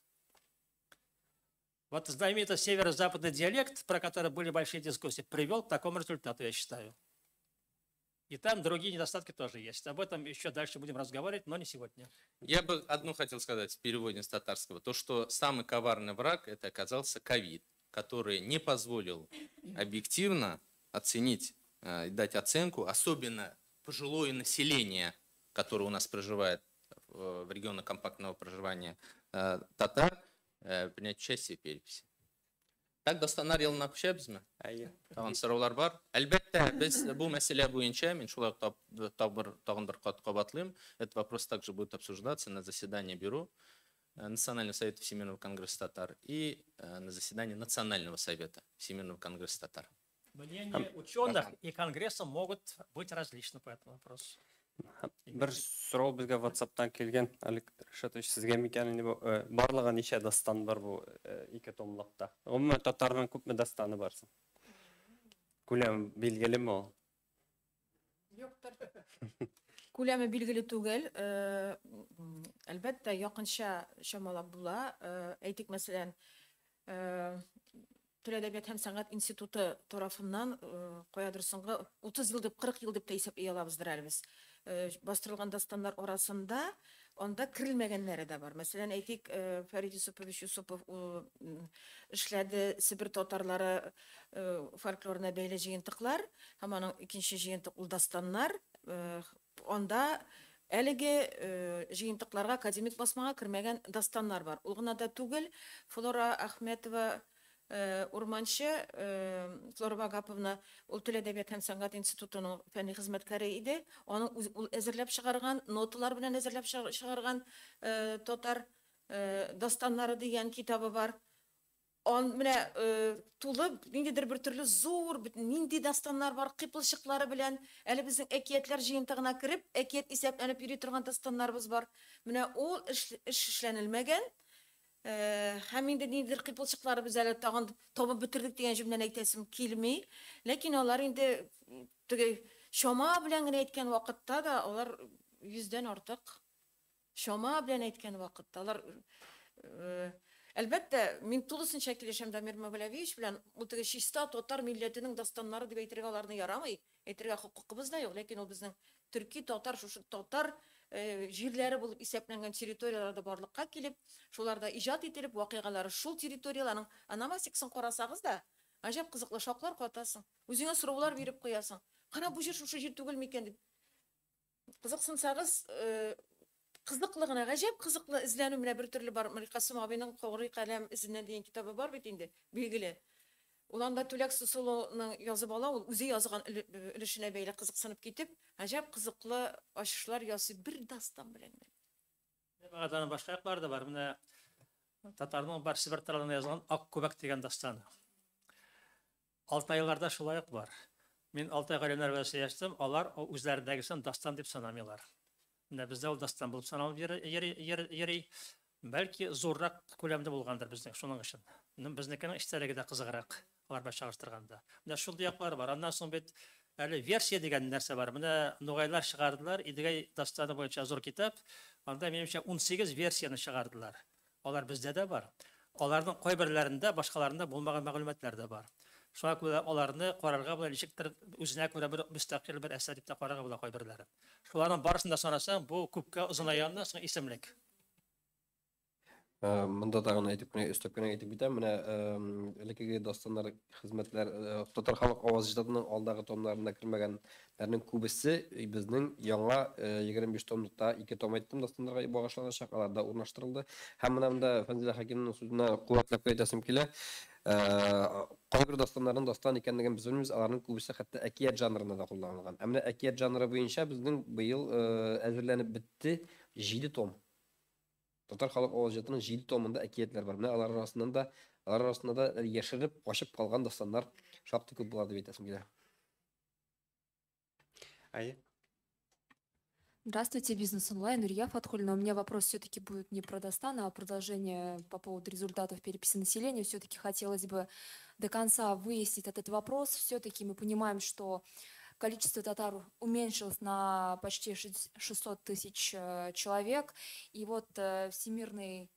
Speaker 3: Вот знаменитый северо-западный диалект, про который были большие дискуссии, привел к такому результату, я считаю. И там другие недостатки тоже есть. Об этом еще дальше будем разговаривать, но не сегодня.
Speaker 2: Я бы одну хотел сказать в переводе с татарского. То, что самый коварный враг, это оказался ковид, который не позволил объективно оценить, дать оценку, особенно пожилое население, которое у нас проживает в регионах компактного проживания татар, принять участие в переписи. Так достанар елына күшәбезме? Тагын сораулар бар. Әлбәттә, без бу мәсьәлә буенча, мин шулай тагын бер кат кабатлыйм, этот вопрос также будет обсуждаться на заседании бюро Национального совета Всемирного конгресса татар и на заседании Национального совета Всемирного конгресса татар.
Speaker 3: Мнения ученых и конгресса могут быть различны по этому вопросу.
Speaker 1: Бер сорау безгә WhatsApp-тан килгән. Алик Ришатович, сезгә микәнне барлыгы ничә дастан бар бу ике томлыкта? Гомумән татарның күпме дастаны бар соң? Күләм билгелеме ул?
Speaker 5: Юктыр. Күләме билгеле түгел. Әлбәттә, якынча чамалап була. Әйтик, мәсәлән, Тел әдәбият һәм сәнгать институты тарафыннан каядыр соңгы 30 ел дип, 40 ел дип та исәп алабыздыр әлбез. Бастырылган дастаннар арасында анда кирелмәгәннәре дә бар. Мәсәлән, әйтик, Фәрид Юсупов эшләде Себер татарлары фольклорына бәйле җыентыклар, һәм аның икенче җыентык ул дастаннар. Анда әлеге җыентыкларга академик басмага кирмәгән дастаннар бар. Ул гына да түгел, Флора Ахметова урманчы Флора Багаповна ул тел әдәбият һәм сәнгать институтының фәнни хезмәткәре иде. Аның ул әзерләп чыгарган, ноталар белән әзерләп чыгарган татар дастаннары дигән китабы бар. Он менә тулып ниндидер бер төрле зур нинди дастаннар бар, кыйпылчыклары белән әле безнең әкиятләр җыентыгына кереп, әкият исәпләнеп йөри торган дастаннарыбыз бар. Менә ул эш эшләнелмәгән. Һәм инде ниндидер кыйпылчыклары без әле тагын табып бетердек дигән җөмләне әйтәсем килми. Ләкин алар инде теге шома белән генә әйткән вакытта да алар 100дән артык. Шома белән әйткән вакытта алар әлбәттә, мин тулысынча килешәм Дамир Мәүләвиевич белән, ул теге чиста татар милләтенең дастаннары дип әйтергә аларны ярамый, әйтергә хокукыбыз да юк, ләкин ул безнең төрки татар, шушы татар җирләре булып исәпләнгән территорияләрдә барлыкка килеп, шуларда иҗат ителеп, вакыйгалары шул территорияларның аномастикасын карасагыз да, гаҗәп кызыклы шаклар катасың. Үзеңә сораулар биреп куясың. Кана бу җир шушы җир түгел микән дип. Кызыксынсагыз, кызыклы гына, гаҗәп кызыклы эзләнү менә бер төрле бар. Касым абыйның Кагырый каләм изенә дигән китабы бар бит инде, билгеле. Ул анда Түләк Сусылуның язып ала, ул үзе язган өлешенә бәйле кызыксынып китеп, гаҗәп кызыклы ачышлар ясый бер дастан белән.
Speaker 3: Адан башка яклар да бар. Менә татарның бар Сибир таралына язган Ак күбәк дигән дастаны. Алтайларда шулай ук бар. Мин Алтай галимнәр белән сөйләштем, алар үзләрендәгесен дастан дип санамыйлар. Менә бездә ул дастан булып саналып йөри, бәлки зуррак күләмдә булгандыр безнең шуның өчен. Безнекенең эчтәлеге дә кызыграк, алар белән чагыштырганда. Менә шул яклар бар. Аннан соң бит әле версия дигән нәрсә бар. Менә Нугайлар чыгардылар, Идегәй дастаны буенча зур китап. Анда минемчә 18 версияны чыгардылар. Алар бездә дә бар. Аларның кайберләрендә, башкаларында булмаган мәгълүматлар да бар. Шуңа күрә аларны карарга була, ничектер үзенә күрә бер мөстәкыйль бер әсәр дип тә карарга була кайберләре. Шуларның барысын да санасаң, бу күпкә озынаянны соң исемлек.
Speaker 4: Монда тагын әйтеп кенә өстәп кенә әйтеп китәм, менә элекеге дастаннар, хезмәтләр татар халык аваз иҗатының алдагы томнарында кирмәгәннәрнең күбесе безнең яңа 25 томлыкта 2 том әйттем дастаннарга багышланачак, аларда урнаштырылды. Һәм монда Фәнзилә Хәкимнең сүзенә куәтләп әйтәсем килә. Кайбер дастаннарның дастан икәнлеген без белмибез, аларның күбесе хәтта әкият жанрында да кулланылган. Ә менә әкият жанры буенча безнең быел әзерләнеп бетте 7 том. Татар халык аваз иҗатының 7 томында әкиятләр бар. Менә алар арасында да яшереп, ачып калган дастаннар шактый күп була дип әйтәсем килә.
Speaker 1: Ая.
Speaker 8: Здравствуйте, Бизнес онлайн. Нурия Фатхульна. У меня вопрос все-таки будет не про Дастана, а продолжение по поводу результатов переписи населения. Все-таки хотелось бы до конца выяснить этот вопрос. Все-таки мы понимаем, что количество татар уменьшилось на почти 600 тысяч человек. И вот Всемирный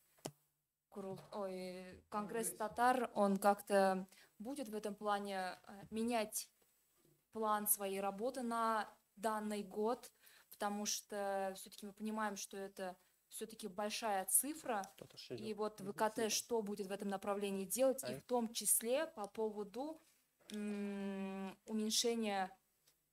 Speaker 8: конгресс татар, он как-то будет в этом плане менять план своей работы на данный год, потому что все-таки мы понимаем, что это все-таки большая цифра. И вот ВКТ что будет в этом направлении делать, и в том числе по поводу уменьшения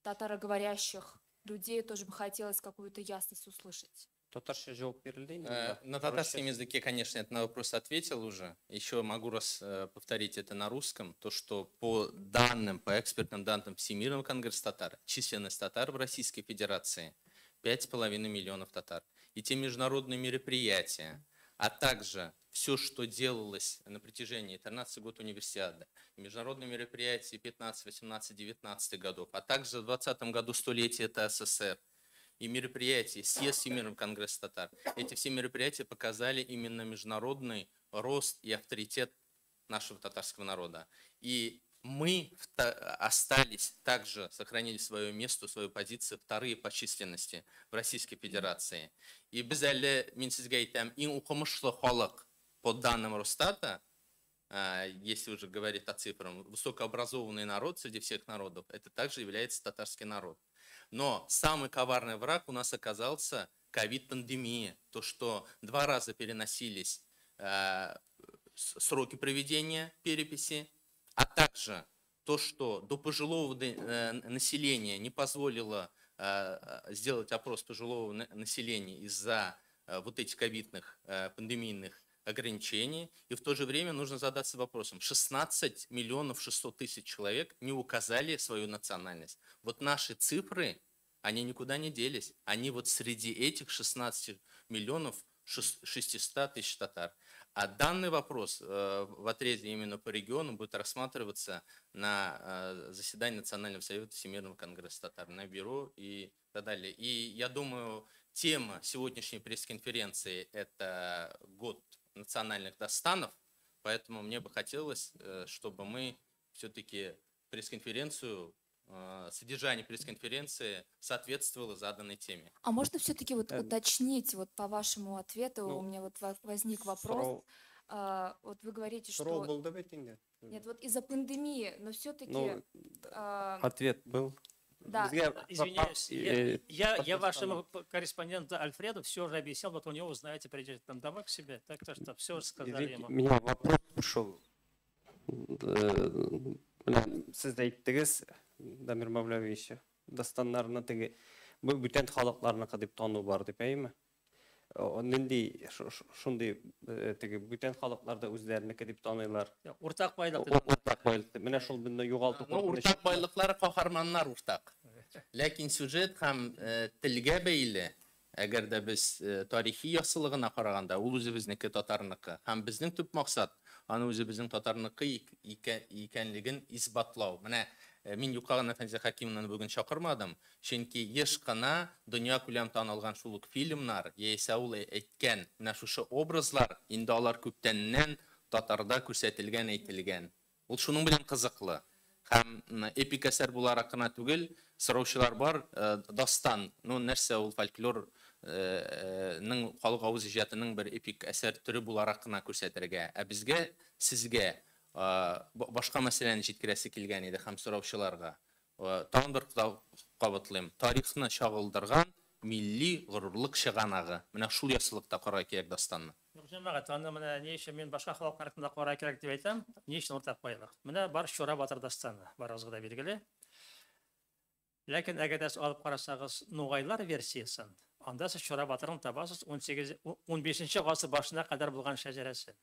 Speaker 8: татароговорящих людей, тоже бы хотелось какую-то ясность услышать.
Speaker 1: Татарша жауап берілді?
Speaker 2: На татарском языке, конечно, я на вопрос ответил уже. Еще могу повторить это на русском. То, что по данным, по экспертным данным Всемирного конгресса татар, численность татар в Российской Федерации 5,5 миллионов татар. И те международные мероприятия, а также все, что делалось на протяжении 13 год универсиады, международные мероприятия 15, 18, 19 годов, а также в 20 году столетие СССР и мероприятия съезд Всемирного конгресса татар. Эти все мероприятия показали именно международный рост и авторитет нашего татарского народа. И мы остались, также сохранили свое место, свою позицию, вторые по численности в Российской Федерации. И без әлі мен сізге айтам, ең оқымышлы халық по данным Росстата, если уже говорить о цифрах, высокообразованный народ среди всех народов, это также является татарский народ. Но самый коварный враг у нас оказался ковид-пандемия. То, что 2 раза переносились сроки проведения переписи, а также то, что до пожилого населения не позволило сделать опрос пожилого населения из-за вот этих ковидных пандемийных ограничений, и в то же время нужно задаться вопросом. 16 миллионов 600 тысяч человек не указали свою национальность. Вот наши цифры, они никуда не делись. Они вот среди этих 16 миллионов 600 тысяч татар. А данный вопрос в отрезе именно по региону будет рассматриваться на заседании Национального совета Всемирного конгресса татар, на бюро и так далее. И я думаю, тема сегодняшней пресс-конференции – это год национальных дастанов, поэтому мне бы хотелось, чтобы мы все-таки пресс-конференцию, содержание пресс-конференции соответствовало заданной теме.
Speaker 8: А можно все-таки вот уточнить, вот по вашему ответу у меня вот возник вопрос. Вот вы говорите, что... Нет, вот из-за пандемии, но все-таки...
Speaker 1: Ответ был.
Speaker 8: Да.
Speaker 3: Извиняюсь, я вашему корреспонденту Альфреду все уже объяснил, вот у него, знаете, придет там домой к себе, так что все сказали ему.
Speaker 1: Меня вопрос пришел. Сіз де айттыңыз, Дамир Мавлевич, дастандарына теге бүтән халыкларныкы дип тану бар дип әйме? Нинди шундый теге бүтән халыкларда үзләренеке дип таныйлар.
Speaker 3: Уртак байлык.
Speaker 1: Уртак байлык. Менә шул бинне югалту.
Speaker 2: Уртак байлыклар каһарманнар уртак. Ләкин сюжет һәм телгә бәйле, әгәр дә без тарихи ясылыгына караганда, ул үзебезнеке татарныкы. Һәм безнең төп максат аны үзебезнең татарныкы икәнлеген исбатлау. Менә мин Юкаган Әфәнди Хәкимовны бүген чакырмадым, чөнки еш кына дөнья күләм танылган шул ук фильмнар, яисә ул әйткән менә шушы образлар инде алар күптәннән татарда күрсәтелгән, әйтелгән. Ул шуның белән кызыклы. Һәм эпик әсәр буларак кына түгел, сораучылар бар, дастан, ну нәрсә ул фольклор ның халык авыз иҗатының бер эпик әсәр түре буларак кына күрсәтергә. Ә безгә, сезгә башка мәсьәләне җиткерәсе килгән иде һәм сораучыларга. Тагын бер кабатлыйм. Тарихны чагылдырган милли горурлык чыганагы. Менә шул ясылыкта карар кирәк дастанны.
Speaker 3: Җәмәгать, аны менә ни өчен мин башка халыкларда карар кирәк дип әйтәм? Ни өчен уртак байлык? Менә бар Шура Батыр дастаны, барыгызга да билгеле. Ләкин әгәр дә алып карасагыз, Нугайлар версиясын, анда сез Шура Батырын табасыз 15-15 гасыр башына кадәр булган шәҗәрәсе.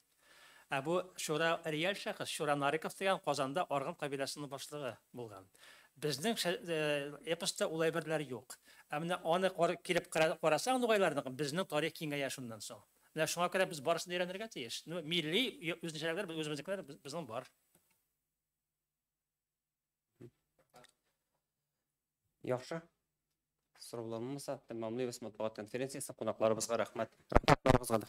Speaker 3: Ә бу Шура реаль шәхес, Шура Нариков дигән Казанда Арган кабиләсенең башлыгы булган. Безнең эпоста улай берләр юк. Ә менә аны килеп карасаң Нугайларның, безнең тарих киңәя шуннан соң. Менә шуңа күрә без барысын өйрәнергә тиеш. Ну, милли үзенчәлекләр үзебезнекеләр безнең бар.
Speaker 1: Яхшы. Сорауларымыз тәмамлыйбыз матбугат конференциясы, кунакларыбызга рәхмәт. Рәхмәт барыгызга да.